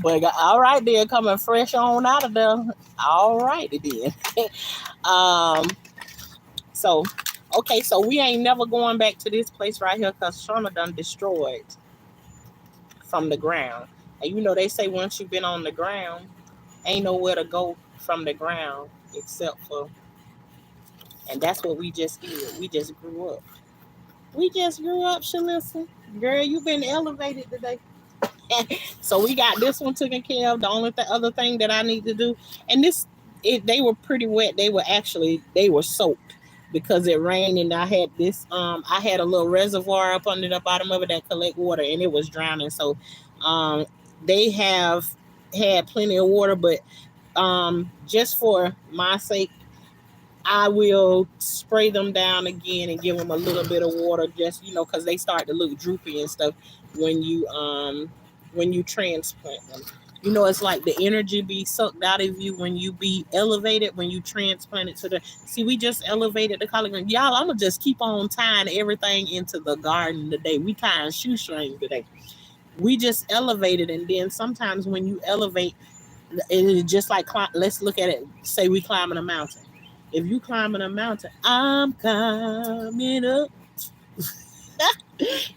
[SPEAKER 1] But all right, then, coming fresh on out of there. All right, then. um, so okay, so we ain't never going back to this place right here because Shauna done destroyed from the ground. And they say once you've been on the ground, ain't nowhere to go from the ground except for, and that's what we just did. We just grew up. We just grew up, Shalissa. Girl, you been elevated today. So we got this one taken care of. The only other thing that I need to do, and they were pretty wet. They were soaked because it rained, and I had a little reservoir up under the bottom of it that collect water, and it was drowning. So, um, they have had plenty of water, but just for my sake, I will spray them down again and give them a little bit of water, just because they start to look droopy and stuff when you transplant them. It's like the energy be sucked out of you when you be elevated, when you transplant it to the. See, we just elevated the collard green. Y'all, I'm gonna just keep on tying everything into the garden today. We tying shoestrings today. We just elevated, and then sometimes when you elevate, it's just like let's look at it. Say we climbing a mountain. If you climbing a mountain, I'm coming up.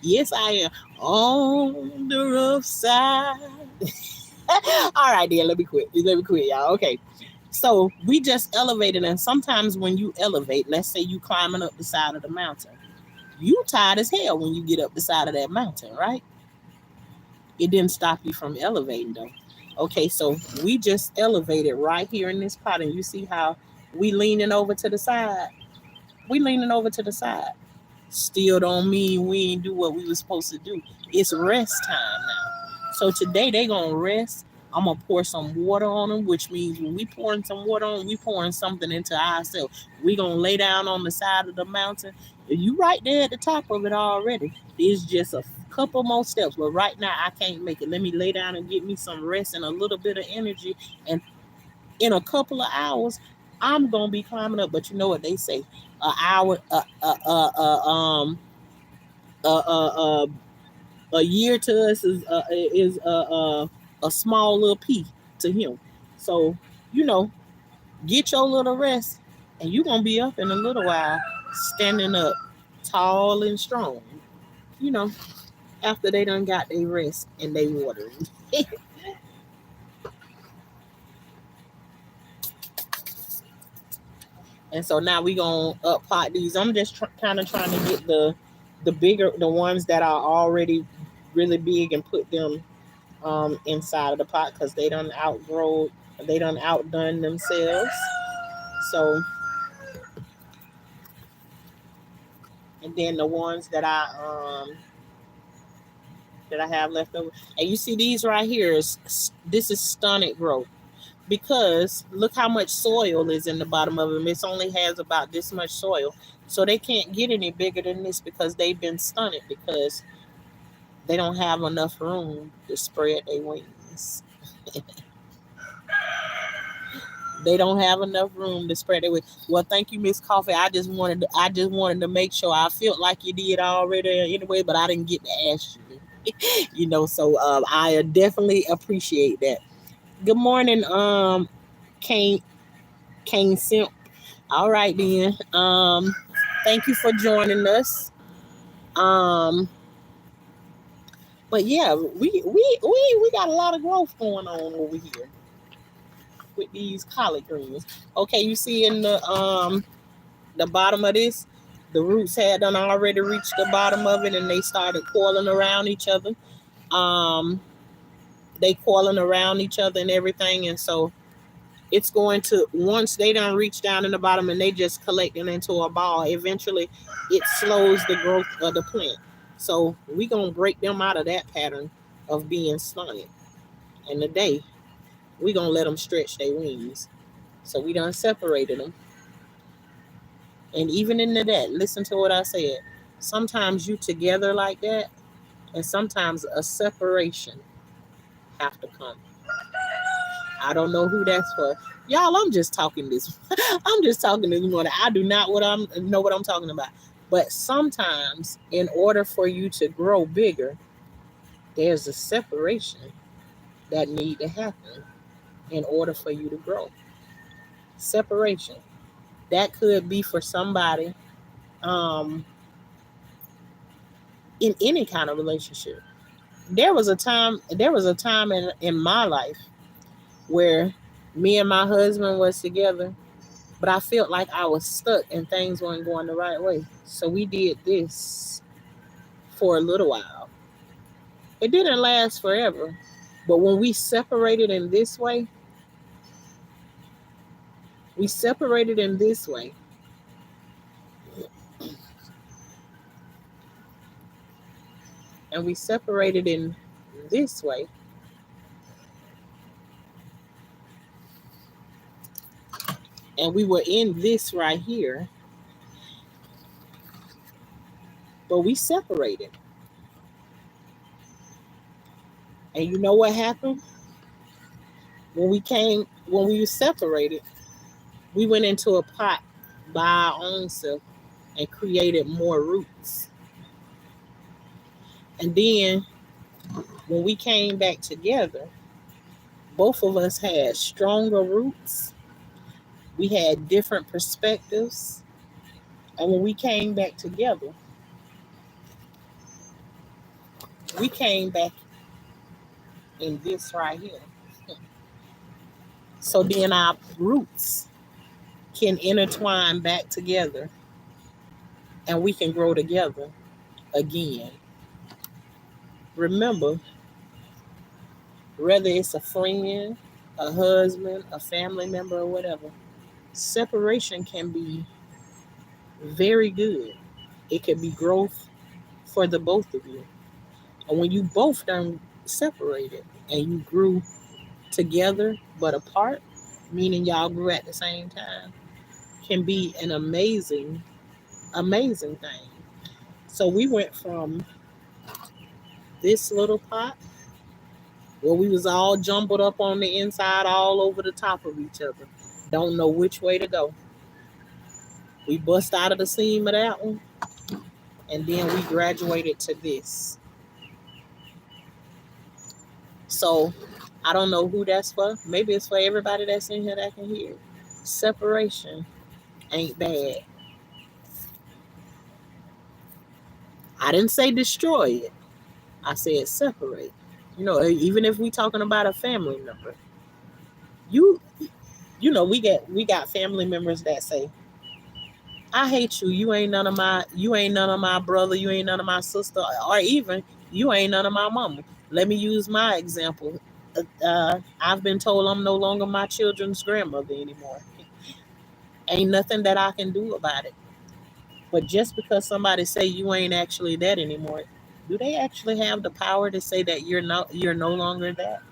[SPEAKER 1] Yes, I am on the rough side. All right, then let me quit. Y'all. Okay. So we just elevated, and sometimes when you elevate, let's say you climbing up the side of the mountain, you tired as hell when you get up the side of that mountain, right? It didn't stop you from elevating though. Okay, so we just elevated right here in this pot, and you see how we leaning over to the side. We leaning over to the side. Still don't mean we ain't do what we was supposed to do. It's rest time now. So today they gonna rest. I'm gonna pour some water on them, which means when we pouring some water on, we pouring something into ourselves. We gonna lay down on the side of the mountain. You right there at the top of it already. It's just a couple more steps, but right now I can't make it. Let me lay down and get me some rest and a little bit of energy, and in a couple of hours, I'm gonna be climbing up. But you know what they say? An hour, uh, uh, uh, a year to us is a small little pea to him. So you know, get your little rest, and you gonna be up in a little while, standing up, tall and strong. You know, after they done got their rest and they watering. And so now we gonna up pot these. I'm just kind of trying to get the ones that are already really big and put them inside of the pot because they done outdone themselves. So, and then the ones that I have left over, and you see these right here this is stunted growth because look how much soil is in the bottom of them. It only has about this much soil, so they can't get any bigger than this because they've been stunted because they don't have enough room to spread their wings. They don't have enough room to spread their wings. Well, thank you, Miss Coffee. I just wanted to make sure. I felt like you did already anyway, but I didn't get to ask you. So I definitely appreciate that. Good morning, Kane Simp. All right then. Thank you for joining us. Um, but yeah, we got a lot of growth going on over here with these collard greens. Okay, you see in the bottom of this, the roots had done already reached the bottom of it, and they started coiling around each other. Um, they coiling around each other and everything, and so it's going to, once they done reach down in the bottom and they just collecting into a ball, eventually it slows the growth of the plant. So we gonna break them out of that pattern of being stunted, and today we gonna let them stretch their wings. So we done separated them, and even into that, listen to what I said. Sometimes you together like that, and sometimes a separation
[SPEAKER 2] have to come. I don't know who that's for. Y'all, I'm just talking this. I'm just talking this morning. I do not know what I'm talking about. But sometimes, in order for you to grow bigger, there's a separation that need to happen in order for you to grow. Separation. That could be for somebody um, in any kind of relationship. There was a time in my life where me and my husband was together, but I felt like I was stuck and things weren't going the right way. So we did this for a little while. It didn't last forever, but when we separated in this way, we separated in this way, and we separated in this way, and we were in this right here, but we separated. And you know what happened? When we were separated, we went into a pot by our own self and created more roots. And then when we came back together, both of us had stronger roots. We had different perspectives. And when we came back together, we came back in this right here. So then our roots can intertwine back together and we can grow together again. Remember, whether it's a friend, a husband, a family member, or whatever, separation can be very good. It can be growth for the both of you. And when you both done separated and you grew together but apart, meaning y'all grew at the same time, can be an amazing, amazing thing. So we went from this little pot where we was all jumbled up on the inside, all over the top of each other, don't know which way to go. We bust out of the seam of that one, and then we graduated to this. So I don't know who that's for. Maybe it's for everybody that's in here that can hear. Separation ain't bad. I didn't say destroy it. I said separate. Even if we talking about a family member, you we got family members that say, I hate you. You ain't none of my brother, you ain't none of my sister, or even you ain't none of my mama. Let me use my example. I've been told I'm no longer my children's grandmother anymore. Ain't nothing that I can do about it. But just because somebody say you ain't actually that anymore, do they actually have the power to say that you're no longer that?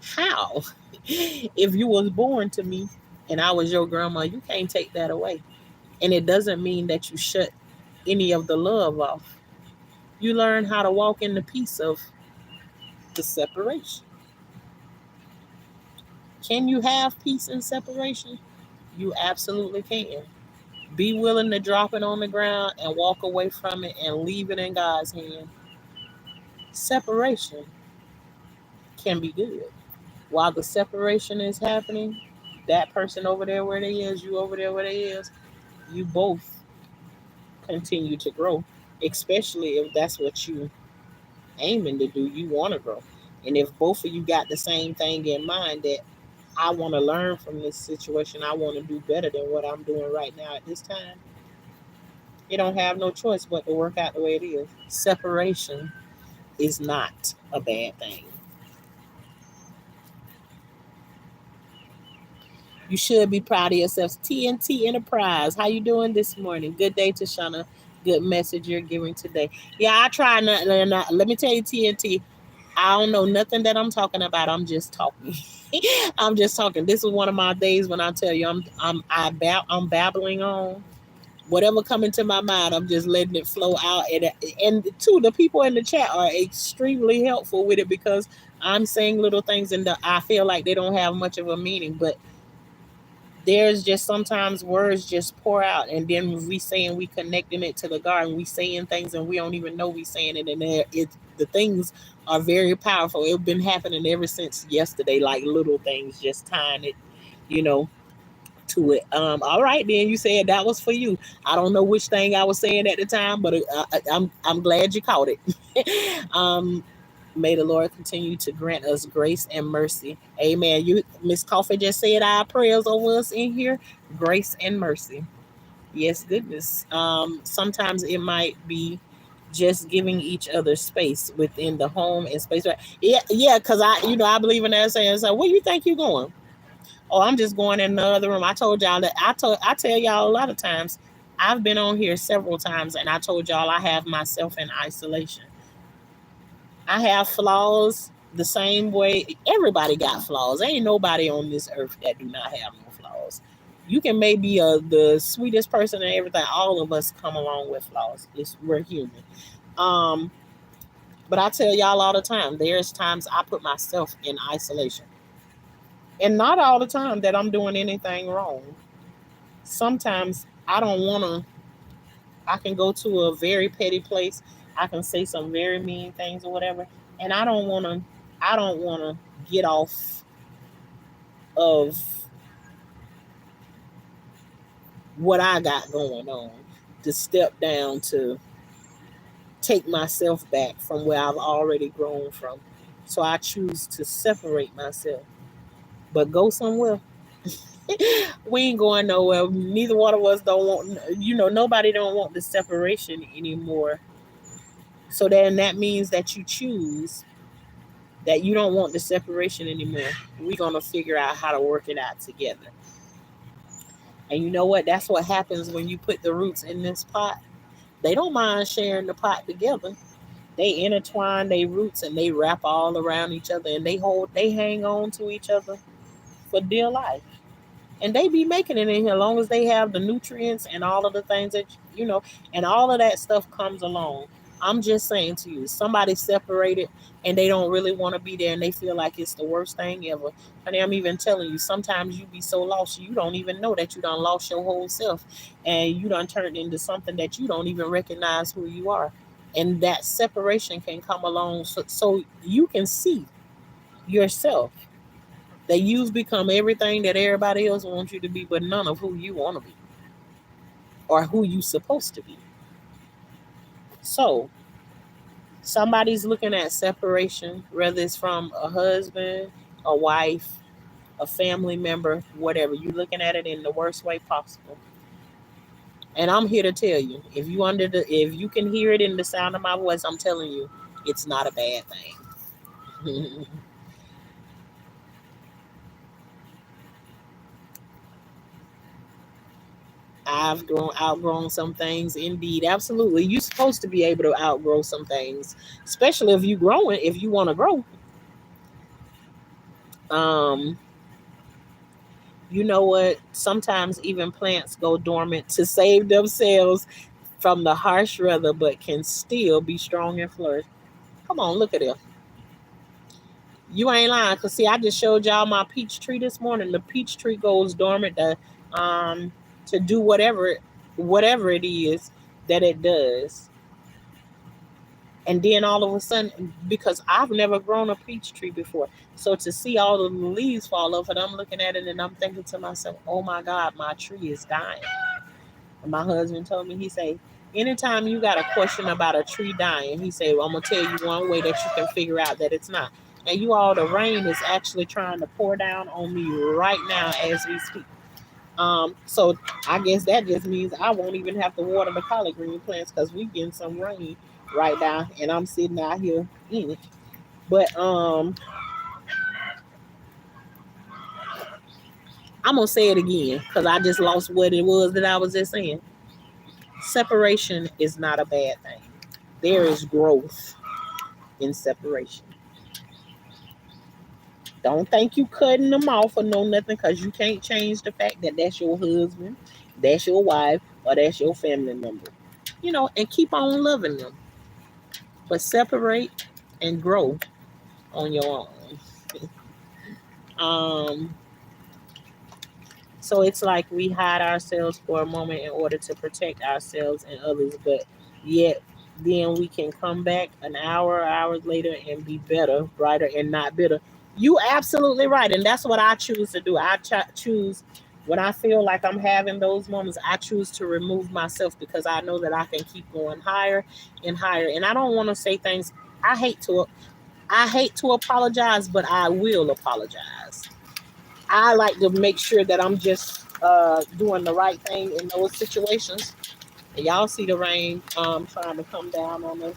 [SPEAKER 2] How? If you was born to me and I was your grandma, you can't take that away. And it doesn't mean that you shut any of the love off. You learn how to walk in the peace of the separation. Can you have peace in separation? You absolutely can. Be willing to drop it on the ground and walk away from it and leave it in God's hand. Separation can be good. While the separation is happening, that person over there where they is, you over there where they is, you both continue to grow, especially if that's what you aiming to do. You want to grow. And if both of you got the same thing in mind, that I want to learn from this situation, I want to do better than what I'm doing right now at this time, you don't have no choice but to work out the way it is. Separation is not a bad thing. You should be proud of yourself. TNT Enterprise, how you doing this morning? Good day, Tashanna. Good message you're giving today. Yeah, I try not. Let me tell you, TNT, I don't know nothing that I'm talking about. I'm just talking. I'm just talking. This is one of my days when I tell you I'm babbling on. Whatever come into my mind, I'm just letting it flow out. And two, the people in the chat are extremely helpful with it because I'm saying little things and I feel like they don't have much of a meaning, but there's just sometimes words just pour out, and then we saying we connecting it to the God, and we saying things and we don't even know we saying it, and the things are very powerful. It's been happening ever since yesterday, like little things, just tying it, you know, to it. All right, then you said that was for you. I don't know which thing I was saying at the time, but I'm glad you caught it. um, May the Lord continue to grant us grace and mercy. Amen. You, Miss Coffee, just said our prayers over us in here. Grace and mercy. Yes, goodness. Sometimes it might be just giving each other space within the home and space. Right? Yeah, yeah. Because I believe in that saying. So, where you think you're going? Oh, I'm just going in the other room. I told y'all that I tell y'all a lot of times. I've been on here several times, and I told y'all I have myself in isolation. I have flaws the same way everybody got flaws. There ain't nobody on this earth that do not have no flaws. You can maybe the sweetest person and everything. All of us come along with flaws. We're human. Um, but I tell y'all all the time, there's times I put myself in isolation. And not all the time that I'm doing anything wrong. Sometimes I don't wanna I can go to a very petty place. I can say some very mean things or whatever. And I don't wanna get off of what I got going on to step down to take myself back from where I've already grown from. So I choose to separate myself. But go somewhere. We ain't going nowhere. Neither one of us don't want, nobody don't want the separation anymore. So then that means that you choose that you don't want the separation anymore. We're gonna figure out how to work it out together. And you know what? That's what happens when you put the roots in this pot. They don't mind sharing the pot together. They intertwine their roots and they wrap all around each other and they hang on to each other for dear life. And they be making it in here as long as they have the nutrients and all of the things that and all of that stuff comes along. I'm just saying to you, somebody separated and they don't really want to be there and they feel like it's the worst thing ever. Honey, I'm even telling you, sometimes you be so lost you don't even know that you done lost your whole self and you done turned into something that you don't even recognize who you are. And that separation can come along so you can see yourself that you've become everything that everybody else wants you to be, but none of who you want to be or who you supposed to be. So somebody's looking at separation, whether it's from a husband, a wife, a family member, whatever. You're looking at it in the worst way possible. And I'm here to tell you, if you can hear it in the sound of my voice, I'm telling you, it's not a bad thing. I've outgrown some things. Indeed, absolutely. You're supposed to be able to outgrow some things, especially if you growing. If you want to grow, um, you know what? Sometimes even plants go dormant to save themselves from the harsh weather, but can still be strong and flourish. Come on, look at it. You ain't lying. Cause see, I just showed y'all my peach tree this morning. The peach tree goes dormant um to do whatever it is that it does. And then all of a sudden, because I've never grown a peach tree before, so to see all of the leaves fall off, and I'm looking at it and I'm thinking to myself, "Oh my God, my tree is dying." And my husband told me, he said, "Anytime you got a question about a tree dying, he said, well, I'm gonna tell you one way that you can figure out that it's not." And you all, the rain is actually trying to pour down on me right now as we speak. So I guess that just means I won't even have to water the collard green plants because we getting some rain right now, and I'm sitting out here in it. But I'm gonna say it again because I just lost what it was that I was just saying. Separation is not a bad thing. There is growth in separation. Don't think you cutting them off or no nothing, because you can't change the fact that that's your husband, that's your wife, or that's your family member. And keep on loving them, but separate and grow on your own. Um, so it's like we hide ourselves for a moment in order to protect ourselves and others, but yet then we can come back an hour, hours later and be better, brighter, and not bitter. You absolutely right, and that's what I choose to do. Choose when I feel like I'm having those moments. I choose to remove myself because I know that I can keep going higher and higher, and I don't want to say things. I hate to. I hate to apologize, but I will apologize. I like to make sure that I'm just doing the right thing in those situations. And y'all see the rain trying to come down on us.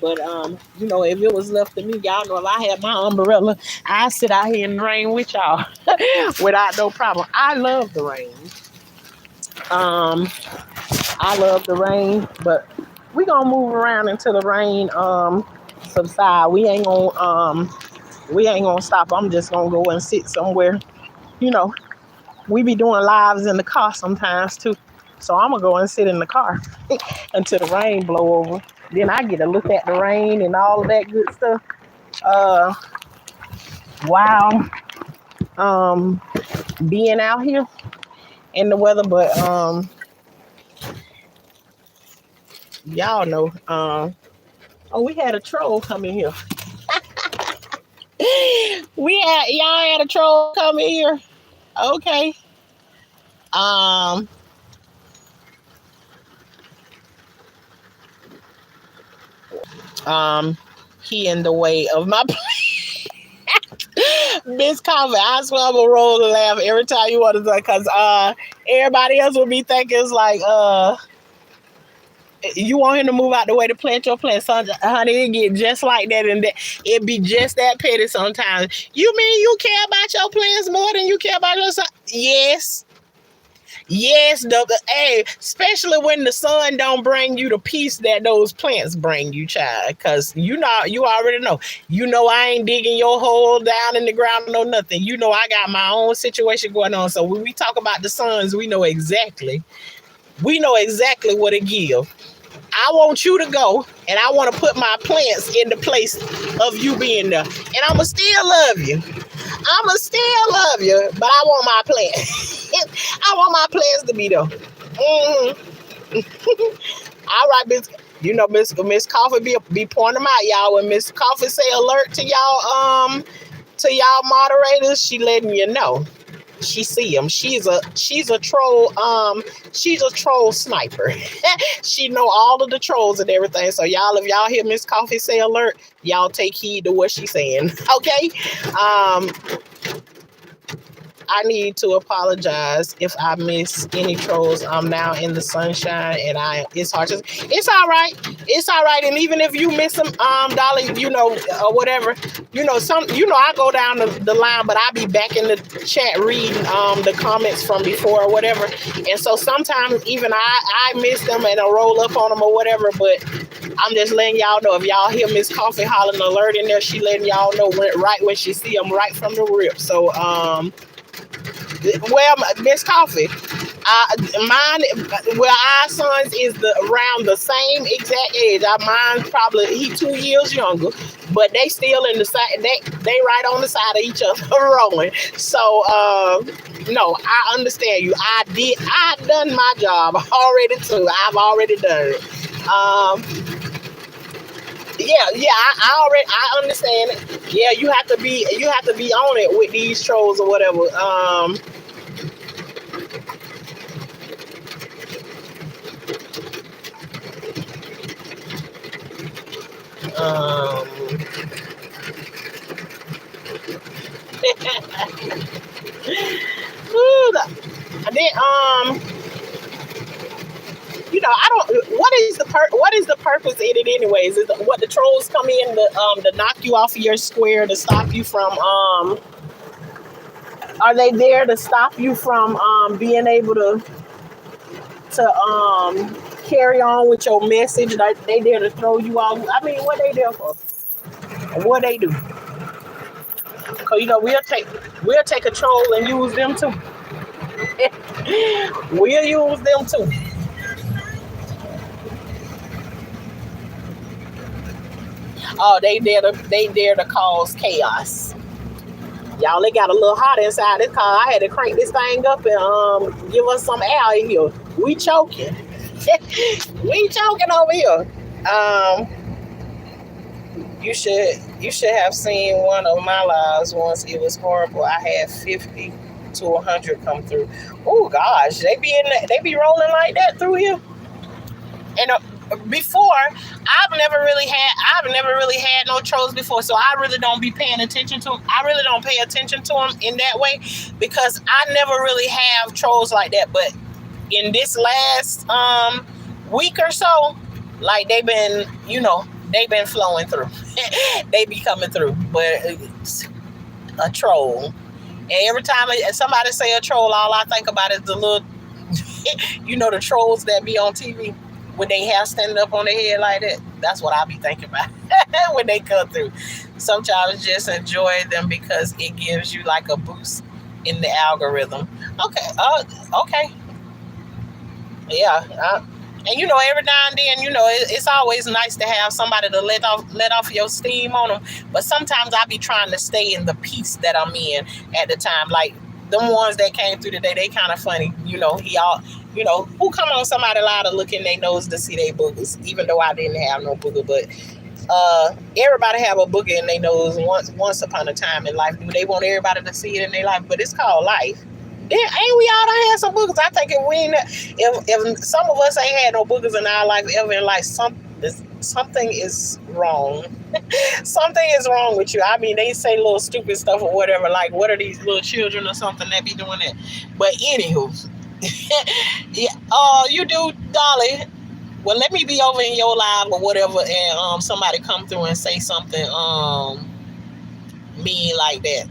[SPEAKER 2] But if it was left to me, y'all know if I had my umbrella, I'd sit out here in the rain with y'all without no problem. I love the rain. Um, I love the rain, but we gonna move around until the rain subside. We ain't gonna stop. I'm just gonna go and sit somewhere. You know, we be doing lives in the car sometimes too. So I'm gonna go and sit in the car until the rain blow over. Then I get to look at the rain and all of that good stuff. Uh, wow. Um, Being out here in the weather, but y'all know. Oh, we had a troll come in here. Y'all had a troll come in here. Okay. Um, um, he in the way of my Miss Coffee. I swear I'm gonna roll and laugh every time you want to say, because everybody else will be thinking it's like you want him to move out the way to plant your plants. So, honey, it get just like that, and that it be just that petty sometimes. You mean you care about your plants more than you care about your son? Yes. Yes, hey, especially when the sun don't bring you the peace that those plants bring you, child. Cause you already know. I ain't digging your hole down in the ground, no nothing. I got my own situation going on. So when we talk about the suns, we know exactly what it give. I want you to go, and I want to put my plants in the place of you being there, and I'ma still love you. I'ma still love you, but I want my plants. I want my plants to be there. All right, Miss. Miss Coffee be pointing them out, y'all. When Miss Coffee say alert to y'all moderators, she letting you know. She see him. She's a troll. She's a troll sniper. She know all of the trolls and everything. So y'all, if y'all hear Miss Coffee say alert, y'all take heed to what she's saying. Okay. I need to apologize if I miss any trolls. I'm now in the sunshine, and it's hard to. It's all right. It's all right. And even if you miss them, Dolly, or whatever, I go down the line, but I be back in the chat reading the comments from before or whatever. And so sometimes even I miss them and I roll up on them or whatever. But I'm just letting y'all know, if y'all hear Miss Coffee hollering alert in there, she letting y'all know when she see them right from the rip. So well, Miss Coffee, mine. Well, our sons is around the same exact age. Our mine's probably he 2 years younger, but they still in the side. They right on the side of each other rolling. So no, I understand you. I've done my job already too. I've already done it. Yeah, I understand it. Yeah, you have to be on it with these trolls or whatever. Um, and then I don't. What is the purpose in it anyways? Is what the trolls come in to knock you off of your square, to stop you from Are they there to stop you from being able to carry on with your message? Like, they there to throw you off? I mean, what they there for? What they do? So we'll take a troll and use them too. We'll use them too. Oh, they dare to cause chaos. Y'all, it got a little hot inside this car. I had to crank this thing up and give us some air in here. We choking. We choking over here. Um, you should have seen one of my lives once. It was horrible. I had 50 to 100 come through. Oh gosh, they be rolling like that through here. And before, I've never really had no trolls before, so I really don't be paying attention to them. I really don't pay attention to them in that way because I never really have trolls like that. But in this last week or so, like they've been flowing through. They be coming through, but it's a troll. And every time somebody say a troll, all I think about is the little, the trolls that be on TV when they have standing up on their head like that. That's what I be thinking about when they come through. Sometimes just enjoy them because it gives you like a boost in the algorithm. Okay, okay, yeah. And every now and then, it's always nice to have somebody to let off your steam on them. But sometimes I be trying to stay in the peace that I'm in at the time. Like them ones that came through today, they kind of funny. Who come on somebody lie to look in their nose to see their boogers, even though I didn't have no booger, but everybody have a booger in their nose once upon a time in life. They want everybody to see it in their life, but it's called life. Then ain't we all done had some boogers? I think if some of us ain't had no boogers in our life ever in life, something is wrong. Something is wrong with you. I mean, they say little stupid stuff or whatever, like what are these little children or something that be doing that? But anywho, yeah. Oh, you do, Dolly. Well, let me be over in your live or whatever, and somebody come through and say something mean like that.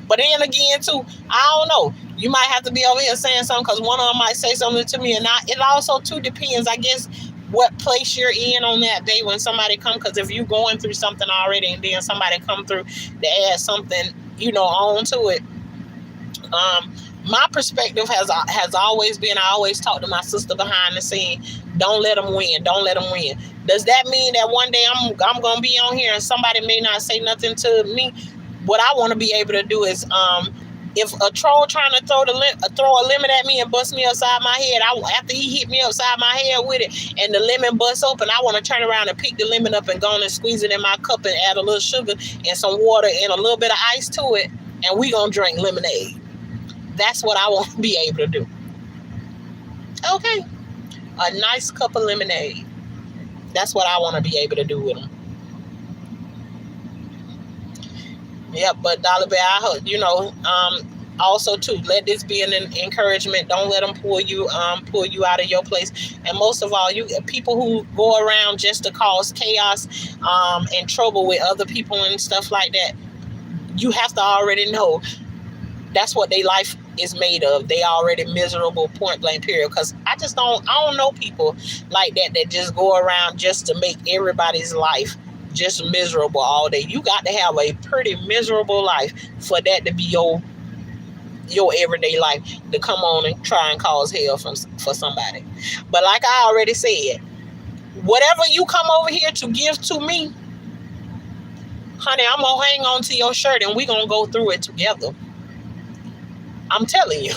[SPEAKER 2] But then again, too, I don't know. You might have to be over here saying something because one of them might say something to me, and it also too depends, I guess, what place you're in on that day when somebody come. Because if you're going through something already, and then somebody come through to add something, on to it. My perspective has always been, I always talk to my sister behind the scene. Don't let them win. Don't let them win. Does that mean that one day I'm gonna be on here and somebody may not say nothing to me? What I want to be able to do is, if a troll trying to throw a lemon at me and bust me upside my head, after he hit me upside my head with it and the lemon busts open, I want to turn around and pick the lemon up and go on and squeeze it in my cup and add a little sugar and some water and a little bit of ice to it, and we gonna drink lemonade. That's what I want to be able to do. Okay, a nice cup of lemonade. That's what I want to be able to do with them. Yeah, but Dollar Bear, I hope also too, let this be an encouragement. Don't let them pull you out of your place. And most of all, you people who go around just to cause chaos and trouble with other people and stuff like that, you have to already know that's what their life is made of. They already miserable, point blank, period. Because I don't know people like that just go around just to make everybody's life just miserable all day. You got to have a pretty miserable life for that to be your everyday life, to come on and try and cause hell for somebody. But like I already said, whatever you come over here to give to me, honey, I'm gonna hang on to your shirt and we gonna go through it together. I'm telling you,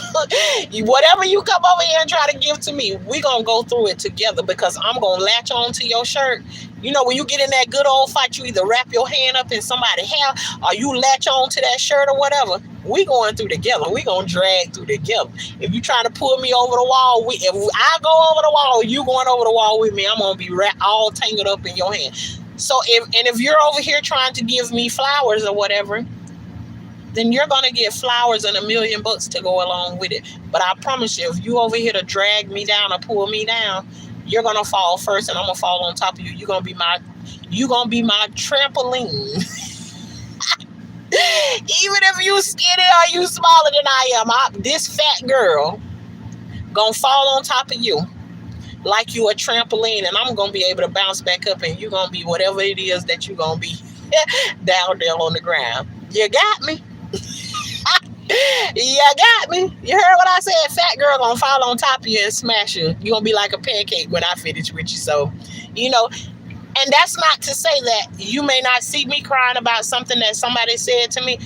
[SPEAKER 2] whatever you come over here and try to give to me, we're going to go through it together because I'm going to latch on to your shirt. When you get in that good old fight, you either wrap your hand up in somebody's hair or you latch on to that shirt or whatever. We going through together. We going to drag through together. If you trying to pull me over the wall, if I go over the wall, you going over the wall with me, I'm going to be all tangled up in your hand. So if you're over here trying to give me flowers or whatever, then you're going to get flowers and $1 million to go along with it. But I promise you, if you over here to drag me down or pull me down, you're going to fall first and I'm going to fall on top of you. You're going to be my trampoline. Even if you skinny or you smaller than I am, this fat girl going to fall on top of you like you a trampoline, and I'm going to be able to bounce back up and you're going to be whatever it is that you're going to be down there on the ground. You got me? You got me. You heard what I said? Fat girl gonna fall on top of you and smash you. You gonna be like a pancake when I finish with you. So, you know, and that's not to say that you may not see me crying about something that somebody said to me,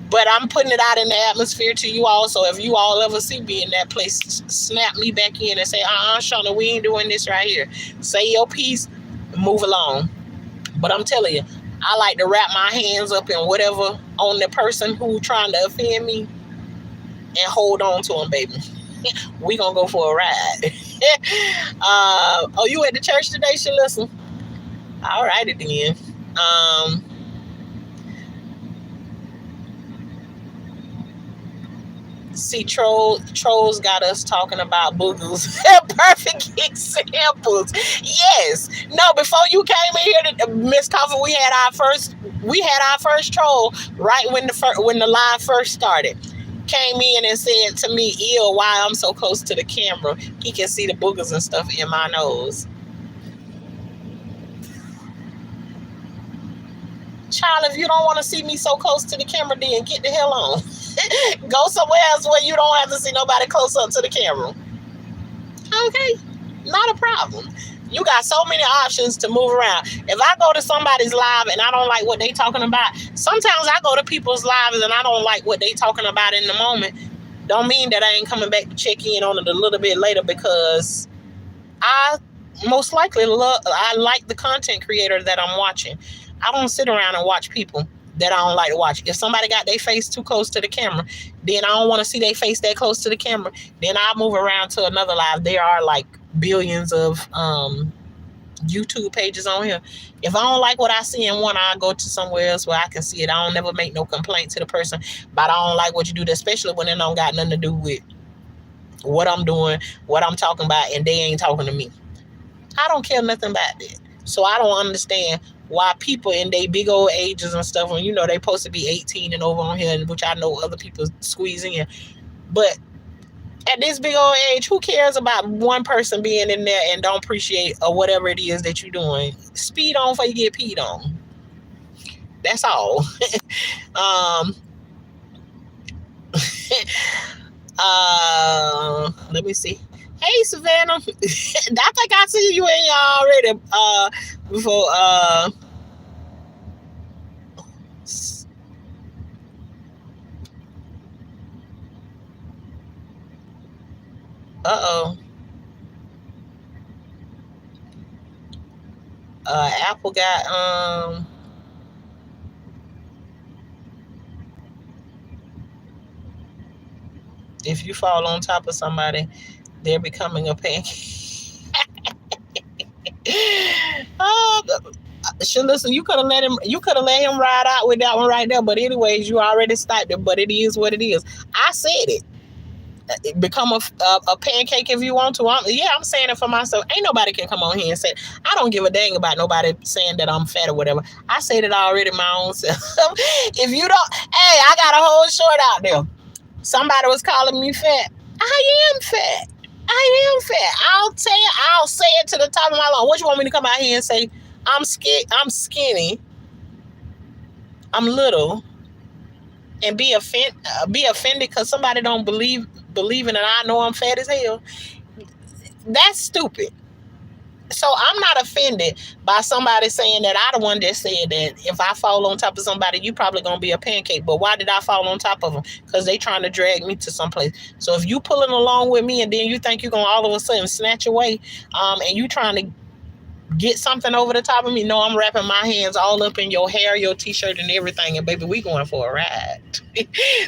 [SPEAKER 2] but I'm putting it out in the atmosphere to you all. So if you all ever see me in that place, snap me back in and say, Shauna, we ain't doing this right here. Say your piece, move along. But I'm telling you, I like to wrap my hands up in whatever on the person who trying to offend me and hold on to them, baby. We gonna go for a ride. Oh, you at the church today, Shalissa? All righty then. Um, See, trolls got us talking about boogles. Perfect examples. Yes. No, before you came in here, Miss Coffee, we had our first troll right when the live first started. Came in and said to me, "Ew, why I'm so close to the camera? He can see the boogers and stuff in my nose." Child, if you don't want to see me so close to the camera, then get the hell on. Go somewhere else where you don't have to see nobody close up to the camera. Okay, not a problem. You got so many options to move around. If I go to somebody's live and I don't like what they talking about, sometimes I go to people's lives and I don't like what they talking about in the moment. Don't mean that I ain't coming back to check in on it a little bit later, because I most likely I like the content creator that I'm watching. I don't sit around and watch people that I don't like to watch. If somebody got their face too close to the camera, then I don't want to see their face that close to the camera. Then I move around to another live. There are like billions of YouTube pages on here. If I don't like what I see in one, I go to somewhere else where I can see it. I don't never make no complaint to the person, but I don't like what you do, especially when it don't got nothing to do with what I'm doing, what I'm talking about, and they ain't talking to me. I don't care nothing about that. So I don't understand why people in their big old ages and stuff, when they supposed to be 18 and over on here, which I know other people squeeze in. But at this big old age, who cares about one person being in there and don't appreciate or whatever it is that you're doing? Speed on before you get peed on. That's all. um, Let me see. Hey, Savannah. I think I see you in here already. Before. Uh-oh. Apple got if you fall on top of somebody, they're becoming a pancake. Oh, listen, you could have let him. You could have let him ride out with that one right there. But anyways, you already stopped it. But it is what it is. I said it. Become a pancake if you want to. I'm saying it for myself. Ain't nobody can come on here and say I don't give a dang about nobody saying that I'm fat or whatever. I said it already my own self. If you don't, hey, I got a whole short out there. Somebody was calling me fat. I am fat. I am fat. I'll say it to the top of my lungs. What you want me to come out here and say? I'm skinny. I'm little, and be offended because somebody don't believe in it. I know I'm fat as hell. That's stupid. So I'm not offended by somebody saying that I the one that said that if I fall on top of somebody, you probably gonna be a pancake. But why did I fall on top of them? Because they trying to drag me to someplace. So if you pulling along with me and then you think you're gonna all of a sudden snatch away, and you trying to get something over the top of me, no, I'm wrapping my hands all up in your hair, your t-shirt, and everything, and baby, we going for a ride.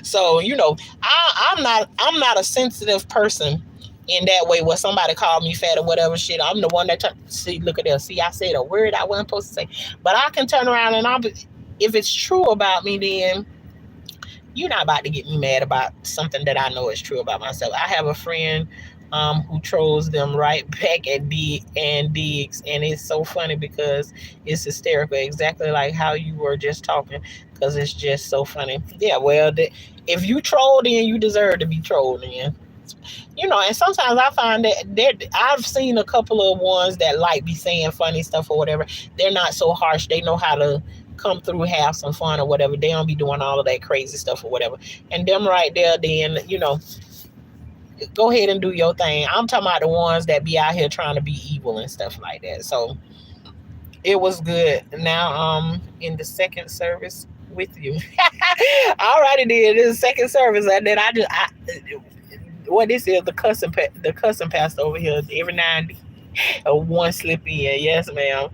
[SPEAKER 2] So I'm not a sensitive person in that way where somebody called me fat or whatever shit. I'm the one that see, look at this. See, I said a word I wasn't supposed to say. But I can turn around and if it's true about me, then you're not about to get me mad about something that I know is true about myself. I have a friend who trolls them right back at digs, and it's so funny because it's hysterical, exactly like how you were just talking, because it's just so funny. Yeah, well, if you troll, then you deserve to be trolled, then. And sometimes I find that I've seen a couple of ones that like be saying funny stuff or whatever. They're not so harsh. They know how to come through, have some fun or whatever. They don't be doing all of that crazy stuff or whatever. And them right there, then go ahead and do your thing. I'm talking about the ones that be out here trying to be evil and stuff like that. So it was good. Now, in the second service with you. All righty, then this is second service, and then what this is the cussing pastor over here every now and then, one slip in. Yes, ma'am.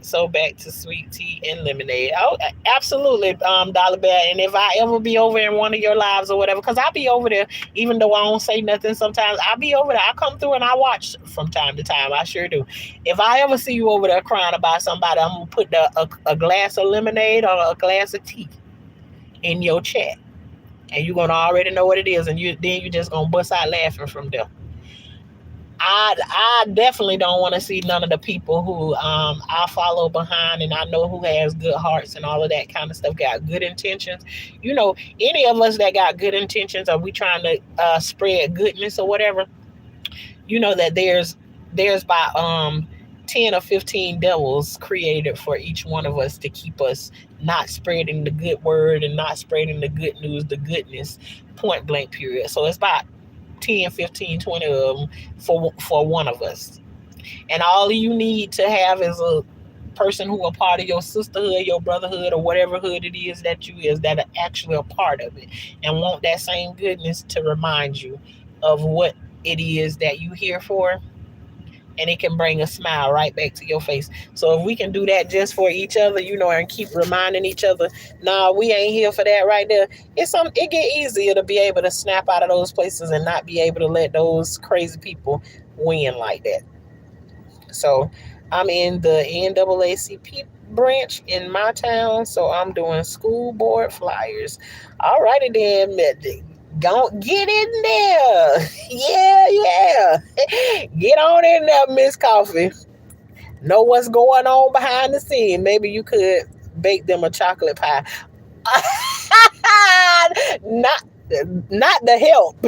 [SPEAKER 2] So back to sweet tea and lemonade. Oh, absolutely, Dollar Bear. And if I ever be over in one of your lives or whatever, because I'll be over there, even though I don't say nothing sometimes, I'll be over there. I come through and I watch from time to time. I sure do. If I ever see you over there crying about somebody, I'm going to put a glass of lemonade or a glass of tea in your chat. And you're going to already know what it is. And you just going to bust out laughing from there. I definitely don't want to see none of the people who I follow behind, and I know who has good hearts and all of that kind of stuff, got good intentions. Any of us that got good intentions, are we trying to spread goodness or whatever? You know that there's about 10 or 15 devils created for each one of us to keep us not spreading the good word and not spreading the good news, the goodness, point blank period. So it's about 10, 15, 20 of them for one of us. And all you need to have is a person who are part of your sisterhood, your brotherhood, or whatever hood it is that you is, that are actually a part of it and want that same goodness to remind you of what it is that you here for, and it can bring a smile right back to your face. So if we can do that just for each other, and keep reminding each other, nah, we ain't here for that right there. It get easier to be able to snap out of those places and not be able to let those crazy people win like that. So I'm in the NAACP branch in my town, so I'm doing school board flyers. All righty then. Don't get in there. Yeah. Get on in there, Miss Coffee. Know what's going on behind the scene. Maybe you could bake them a chocolate pie. not not the help.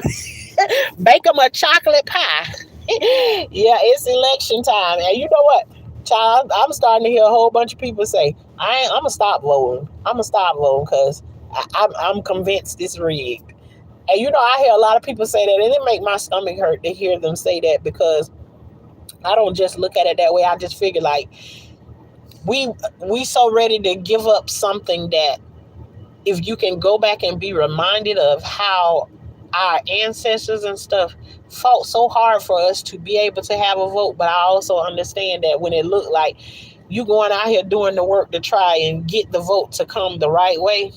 [SPEAKER 2] Bake them a chocolate pie. Yeah, it's election time. And you know what, child? I'm starting to hear a whole bunch of people say, I'm going to stop voting. I'm going to stop voting because I'm convinced it's rigged. And I hear a lot of people say that, and it make my stomach hurt to hear them say that, because I don't just look at it that way. I just figure like we so ready to give up something that, if you can go back and be reminded of how our ancestors and stuff fought so hard for us to be able to have a vote. But I also understand that when it looked like you going out here doing the work to try and get the vote to come the right way,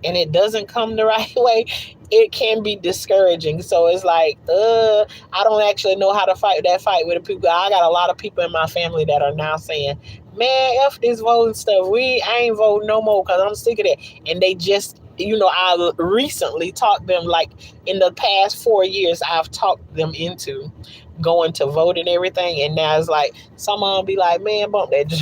[SPEAKER 2] and it doesn't come the right way, it can be discouraging. So it's like, I don't actually know how to fight that fight with the people. I got a lot of people in my family that are now saying, man, F this voting stuff. I ain't voting no more because I'm sick of that. And they just, I recently talked them, like in the past 4 years, I've talked them into going to vote and everything. And now it's like, some of them be like, man, bump that.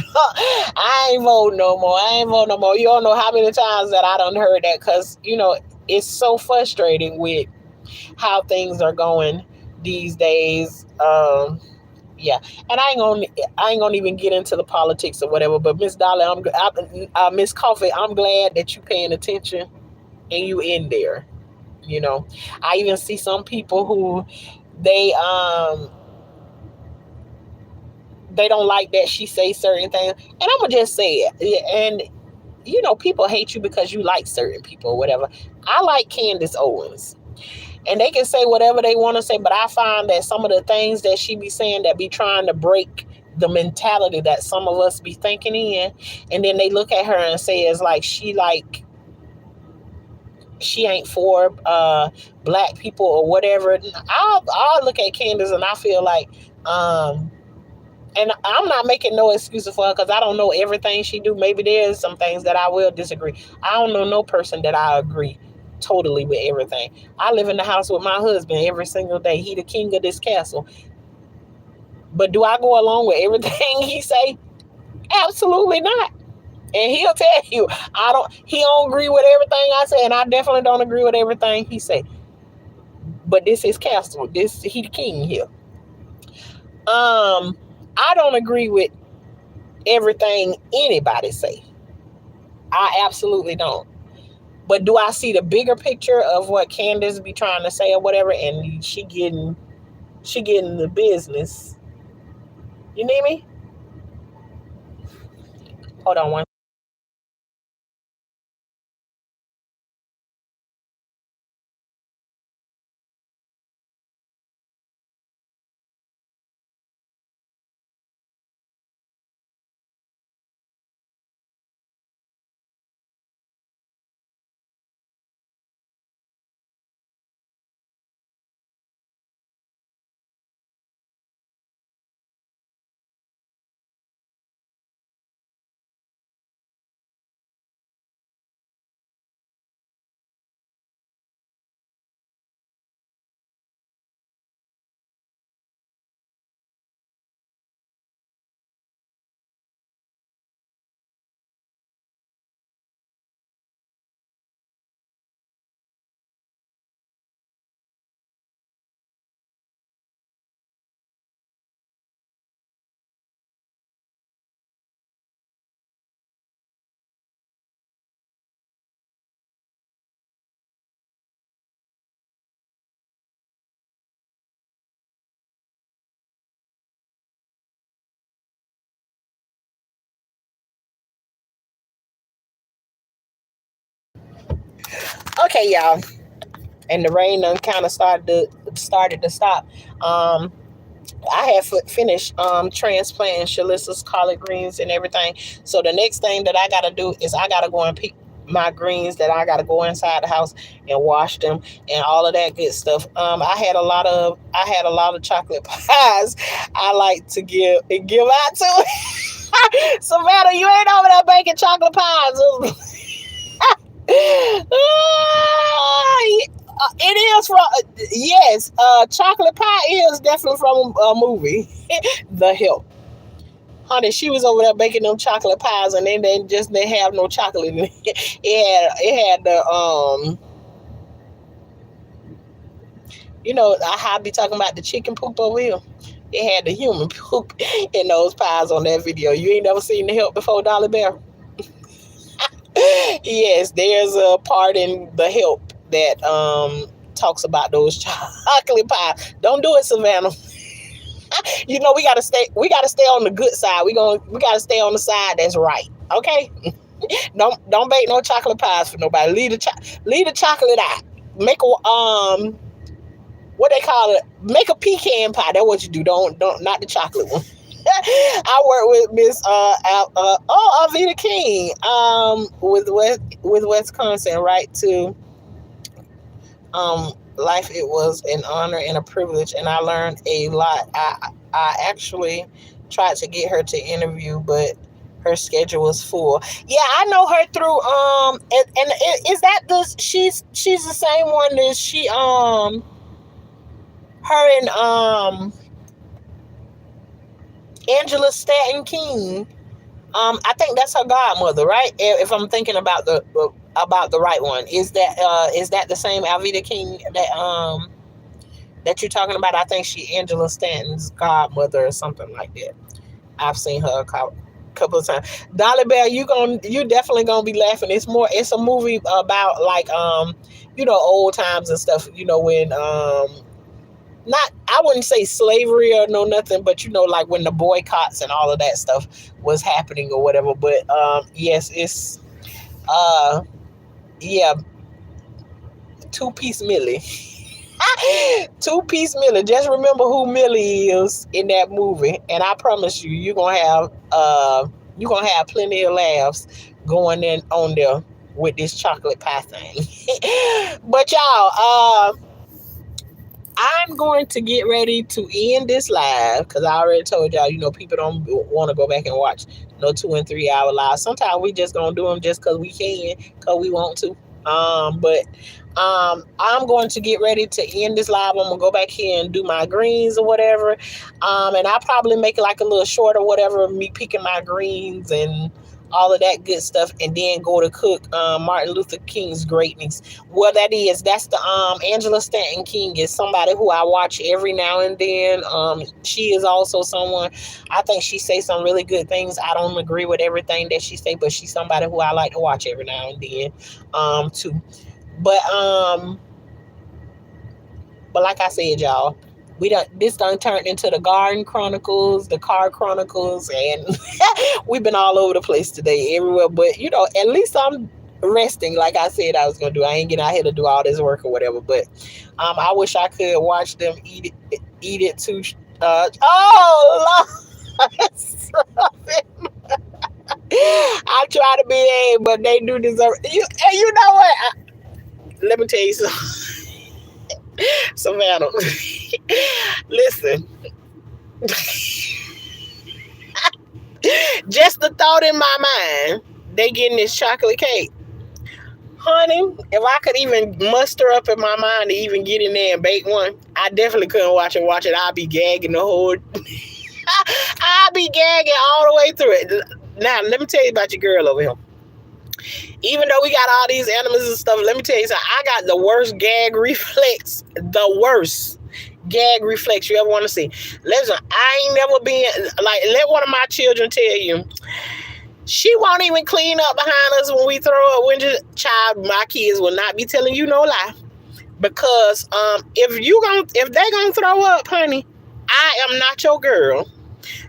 [SPEAKER 2] I ain't voting no more. I ain't voting no more. You don't know how many times that I done heard that, because, it's so frustrating with how things are going these days. Yeah, and I ain't gonna even get into the politics or whatever. But Miss Dolly, Miss Coffee, I'm glad that you paying attention and you in there. I even see some people who they um they don't like that she say certain things, and I'm gonna just say it. Yeah, and people hate you because you like certain people or whatever. I like Candace Owens. And they can say whatever they want to say, but I find that some of the things that she be saying that be trying to break the mentality that some of us be thinking in, and then they look at her and say it's like she ain't for black people or whatever. I'll look at Candace and I feel like, and I'm not making no excuses for her because I don't know everything she do. Maybe there's some things that I will disagree. I don't know no person that I agree totally with everything. I live in the house with my husband every single day. He the king of this castle. But do I go along with everything he say? Absolutely not. And he'll tell you, he don't agree with everything I say, and I definitely don't agree with everything he say. But this is castle. He the king here. I don't agree with everything anybody say. I absolutely don't. But do I see the bigger picture of what Candace be trying to say or whatever, and she getting the business. You need me? Hold on one. Okay, y'all. And the rain done kind of started to stop. Um, I had finished transplanting Shalissa's collard greens and everything. So the next thing that I gotta do is I gotta go and pick my greens that I gotta go inside the house and wash them and all of that good stuff. I had a lot of chocolate pies I like to give out to. Savannah, you ain't over there baking chocolate pies. It is from yes. Chocolate pie is definitely from a movie, The Help. Honey, she was over there baking them chocolate pies, and then they just didn't have no chocolate in it. It had the I be talking about the chicken poop over here. It had the human poop in those pies on that video. You ain't never seen The Help before, Dolly Bear? Yes, there's a part in The Help that talks about those chocolate pies. Don't do it, Savannah. We gotta stay on the good side. We gotta stay on the side that's right. Okay? Don't bake no chocolate pies for nobody. Leave the chocolate out. Make a what they call it? Make a pecan pie. That's what you do. Don't not the chocolate one. I work with Miss Alvita King with Wisconsin, right to life. It was an honor and a privilege, and I learned a lot. I actually tried to get her to interview, but her schedule was full. Yeah, I know her through and is that the she's the same one that she her and Angela Stanton King. I think that's her godmother, right? If I'm thinking about the right one, is that the same Alvita King that you're talking about? I think she Angela Stanton's godmother or something like that. I've seen her a couple of times. Dolly Bear, you definitely gonna be laughing. It's a movie about like old times and stuff. When not I wouldn't say slavery or no nothing, but like when the boycotts and all of that stuff was happening or whatever. But yes, it's uh yeah, two-piece Millie. Two-piece Millie. Just remember who Millie is in that movie, and I promise you, you're gonna have plenty of laughs going in on there with this chocolate pie thing. But y'all, I'm going to get ready to end this live because I already told y'all, people don't want to go back and watch no 2 and 3 hour lives. Sometimes we just gonna do them just because we can, because we want to. But I'm going to get ready to end this live. I'm gonna go back here and do my greens or whatever. And I'll probably make it like a little short or whatever, me picking my greens and all of that good stuff, and then go to cook Martin Luther King's greatness. Well, that's the Angela Stanton King is somebody who I watch every now and then. She is also someone, I think she say some really good things. I don't agree with everything that she say, but she's somebody who I like to watch every now and then too. But like I said, y'all, this done turned into the Garden Chronicles, the Car Chronicles, and we've been all over the place today, everywhere. But at least I'm resting, like I said I was gonna do. I ain't getting out here to do all this work or whatever. But I wish I could watch them eat it too. Oh Lord. I try to behave, but they do deserve you. And you know what? Let me tell you something. Savannah, listen, just the thought in my mind, they getting this chocolate cake. Honey, if I could even muster up in my mind to even get in there and bake one, I definitely couldn't watch it. I'd be gagging the whole I'd be gagging all the way through it. Now, let me tell you about your girl over here. Even though we got all these animals and stuff, let me tell you something. I got the worst gag reflex. The worst gag reflex you ever want to see. Listen, I ain't never been like, let one of my children tell you, she won't even clean up behind us when we throw up. When child, my kids will not be telling you no lie, because if they gonna throw up, honey, I am not your girl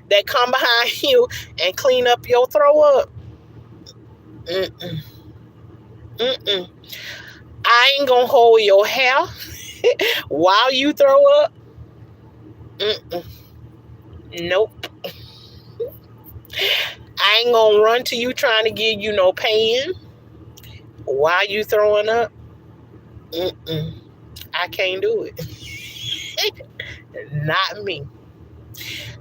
[SPEAKER 2] that come behind you and clean up your throw up. Mm-mm. Mm-mm. I ain't gonna hold your hair while you throw up. Mm-mm. Nope. I ain't gonna run to you trying to give you no pain while you throwing up. Mm-mm. I can't do it. Not me.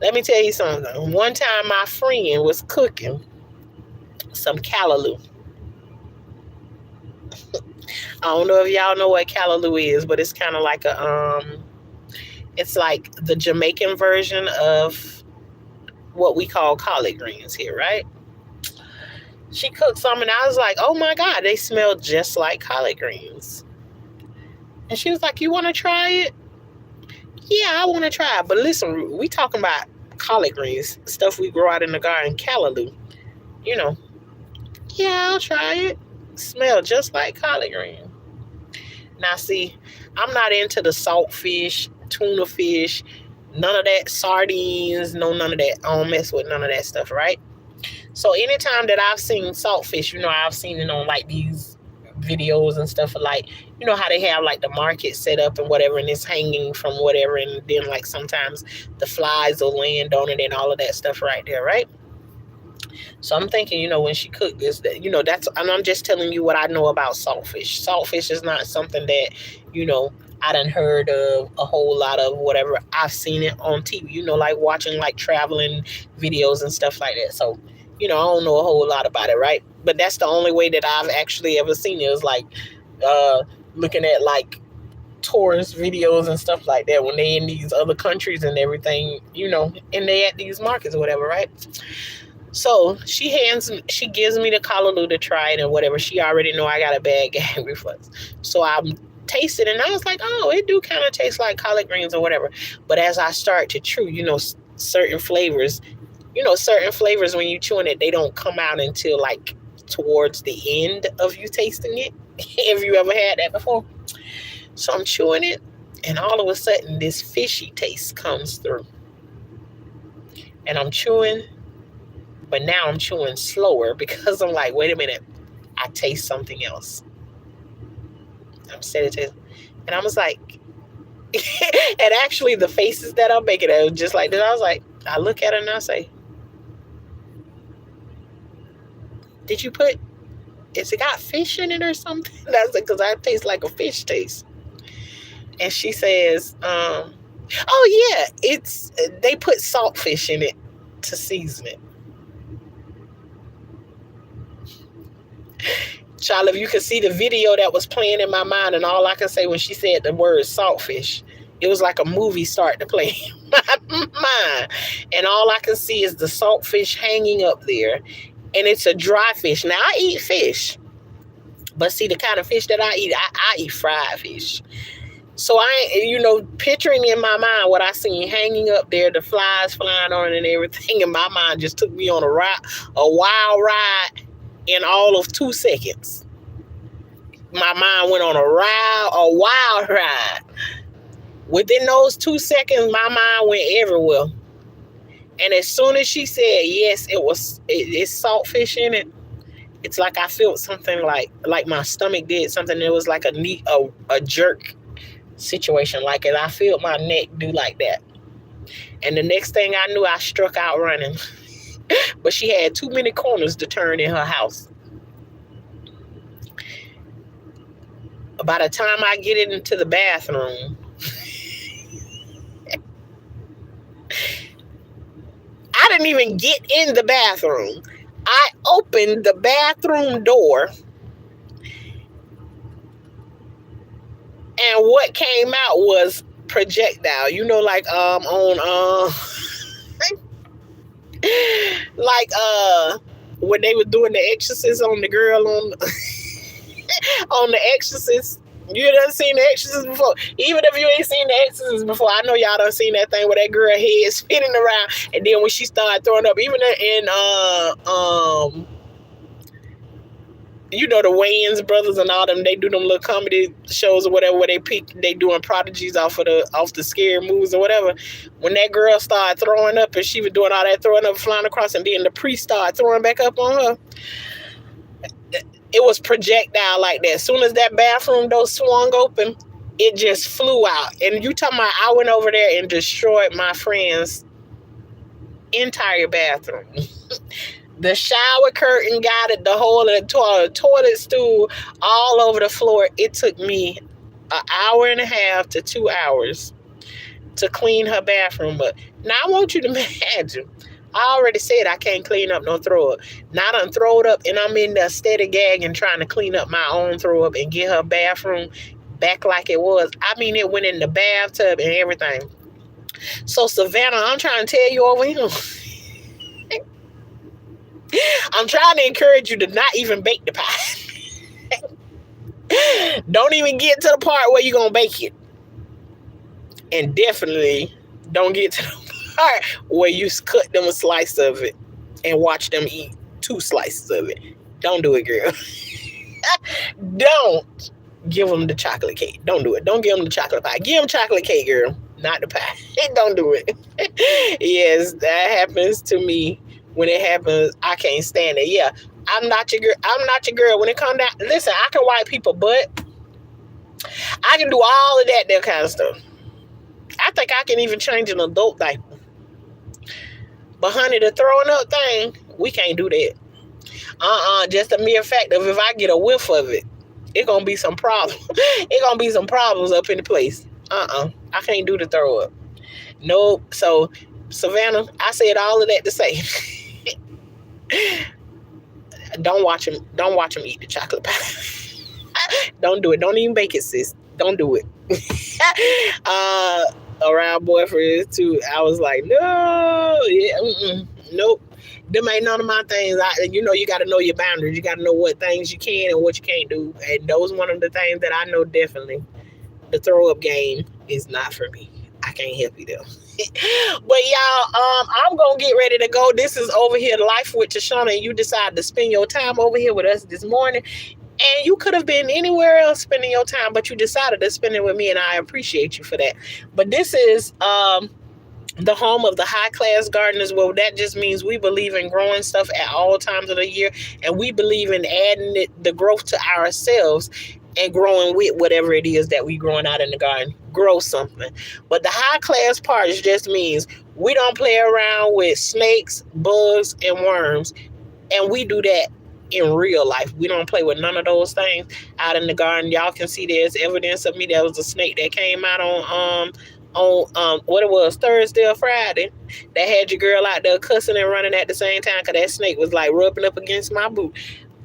[SPEAKER 2] Let me tell you something. One time my friend was cooking some callaloo. I don't know if y'all know what callaloo is, but it's kind of like it's like the Jamaican version of what we call collard greens here, right? She cooked some, and I was like, oh my God, they smell just like collard greens. And she was like, you want to try it? Yeah, I want to try it. But listen, we talking about collard greens, stuff we grow out in the garden, callaloo. You know, yeah, I'll try it. Smell just like collard green. Now, see, I'm not into the salt fish, tuna fish, none of that, sardines, no, none of that. I don't mess with none of that stuff, right? So anytime that I've seen saltfish, I've seen it on like these videos and stuff, like, how they have like the market set up and whatever, and it's hanging from whatever, and then like sometimes the flies will land on it and all of that stuff right there, right? So I'm thinking, when she cooked this, that, that's, and I'm just telling you what I know about saltfish. Saltfish is not something that, I done heard of a whole lot of whatever. I've seen it on TV, like watching like traveling videos and stuff like that. So, I don't know a whole lot about it, right? But that's the only way that I've actually ever seen it, is like looking at like tourist videos and stuff like that when they in these other countries and everything, and they at these markets or whatever, right? So she gives me the callaloo to try it and whatever. She already know I got a bad gag reflex. So I tasted it, and I was like, oh, it do kind of taste like collard greens or whatever. But as I start to chew, certain flavors, when you chewing it, they don't come out until like towards the end of you tasting it. If you ever had that before. So I'm chewing it, and all of a sudden this fishy taste comes through. And I'm chewing, but now I'm chewing slower because I'm like, wait a minute, I taste something else. I'm steady tasting. And I was like, and actually the faces that I'm making, I was just like this. I was like, I look at her and I say, did you put, is it got fish in it or something? That's it, because I taste like a fish taste. And she says, oh yeah, they put saltfish in it to season it. Child, if you could see the video that was playing in my mind, and all I could say when she said the word saltfish, it was like a movie started to play in my mind. And all I can see is the saltfish hanging up there. and it's a dry fish. Now I eat fish, but see the kind of fish that I eat fried fish. So I, picturing in my mind what I seen hanging up there, the flies flying on it and everything, in my mind just took me on a wild ride in all of 2 seconds. My mind went on a wild ride. Within those 2 seconds, my mind went everywhere. And as soon as she said yes, it's saltfish in it. It's like I felt something like my stomach did something. It was like a jerk situation, like it. I felt my neck do like that. And the next thing I knew, I struck out running. But she had too many corners to turn in her house. By the time I get into the bathroom, I didn't even get in the bathroom. I opened the bathroom door, and what came out was projectile. Like on like when they were doing the exorcist on the girl on on the exorcist. You done seen the exorcist before? Even if you ain't seen the exorcist before, I know y'all done seen that thing where that girl head spinning around, and then when she started throwing up, even in the Wayans brothers and all them, they do them little comedy shows or whatever where they doing prodigies off the scary movies or whatever. When that girl started throwing up and she was doing all that throwing up, flying across, and then the priest started throwing back up on her, it was projectile like that. As soon as that bathroom door swung open, it just flew out. And you talking about I went over there and destroyed my friend's entire bathroom. The shower curtain got it, the whole of the toilet stool all over the floor. It took me an hour and a half to 2 hours to clean her bathroom up. Now I want you to imagine. I already said I can't clean up no throw up. Now I done throw it up, and I'm in there steady gagging trying to clean up my own throw up and get her bathroom back like it was. I mean, it went in the bathtub and everything. So Savannah, I'm trying to tell you over here. I'm trying to encourage you to not even bake the pie. Don't even get to the part where you're going to bake it. And definitely don't get to the part where you cut them a slice of it and watch them eat 2 slices of it. Don't do it, girl. Don't give them the chocolate cake. Don't do it. Don't give them the chocolate pie. Give them chocolate cake, girl, not the pie. Don't do it. Yes, that happens to me. When it happens, I can't stand it. Yeah, I'm not your girl. I'm not your girl. When it comes down, listen, I can wipe people butt. I can do all of that kind of stuff. I think I can even change an adult diaper. But honey, the throwing up thing, we can't do that. Just a mere fact of if I get a whiff of it, it's gonna be some problem. It's gonna be some problems up in the place. I can't do the throw up. Nope. So Savannah, I said all of that to say. Don't watch him eat the chocolate pie. Don't do it. Don't even bake it, sis. Don't do it. Around boyfriends too, I was like, no, yeah, nope. Them ain't none of my things. You got to know your boundaries. You got to know what things you can and what you can't do. And those one of the things that I know definitely. The throw up game is not for me. I can't help you there. But y'all, I'm gonna get ready to go. This is Over Here Life with Tashanna, and you decided to spend your time over here with us this morning. And you could have been anywhere else spending your time, but you decided to spend it with me, and I appreciate you for that. But this is the home of the high class gardeners. Well, that just means we believe in growing stuff at all times of the year, and we believe in adding the growth to ourselves and growing with whatever it is that we growing out in the garden. Grow something. But the high class part just means we don't play around with snakes, bugs, and worms, and we do that in real life. We don't play with none of those things out in the garden. Y'all can see there's evidence of me. There was a snake that came out on what it was, Thursday or Friday, that had your girl out there cussing and running at the same time because that snake was like rubbing up against my boot.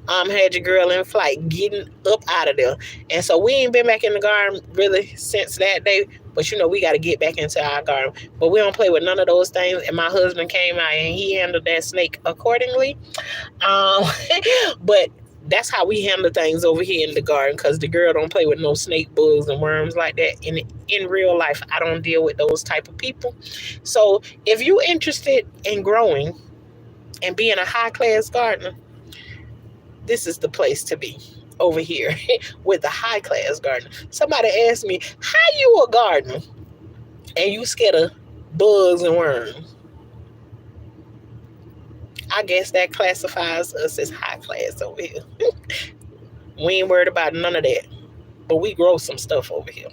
[SPEAKER 2] Had your girl in flight, getting up out of there. And so we ain't been back in the garden really since that day. But we got to get back into our garden. But we don't play with none of those things. And my husband came out and he handled that snake accordingly. Um, but that's how we handle things over here in the garden, because the girl don't play with no snake, bugs, and worms like that. In real life, I don't deal with those type of people. So if you interested in growing and being a high class gardener, this is the place to be over here with the high class gardener. Somebody asked me, how you a gardener and you scared of bugs and worms? I guess that classifies us as high class over here. We ain't worried about none of that. But we grow some stuff over here.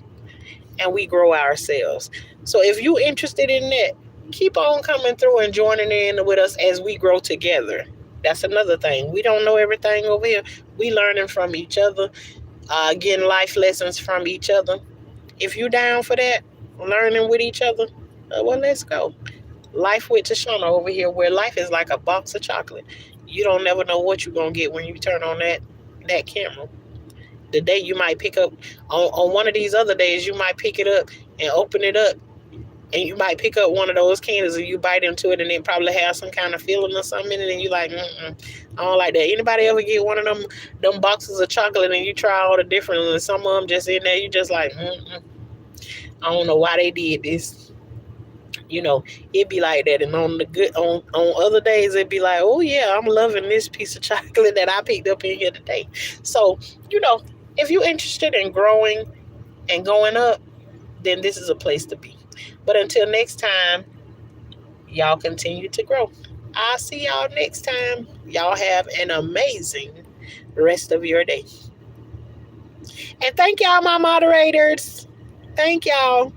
[SPEAKER 2] And we grow ourselves. So if you interested in that, keep on coming through and joining in with us as we grow together. That's another thing. We don't know everything over here. We learning from each other, getting life lessons from each other. If you down for that, learning with each other, well, let's go. Life with Tashanna over here, where life is like a box of chocolate. You don't never know what you're gonna get when you turn on that camera. The day you might pick up on one of these other days, you might pick it up and open it up, and you might pick up one of those candies and you bite into it and it probably has some kind of feeling or something in it, and you like, I don't like that. Anybody ever get one of them boxes of chocolate and you try all the different ones, and some of them just in there, you just like, I don't know why they did this. It'd be like that. And on the good on other days, it'd be like, oh yeah, I'm loving this piece of chocolate that I picked up in here today. So, if you're interested in growing and going up, then this is a place to be. But until next time, y'all continue to grow. I'll see y'all next time. Y'all have an amazing rest of your day. And thank y'all, my moderators. Thank y'all.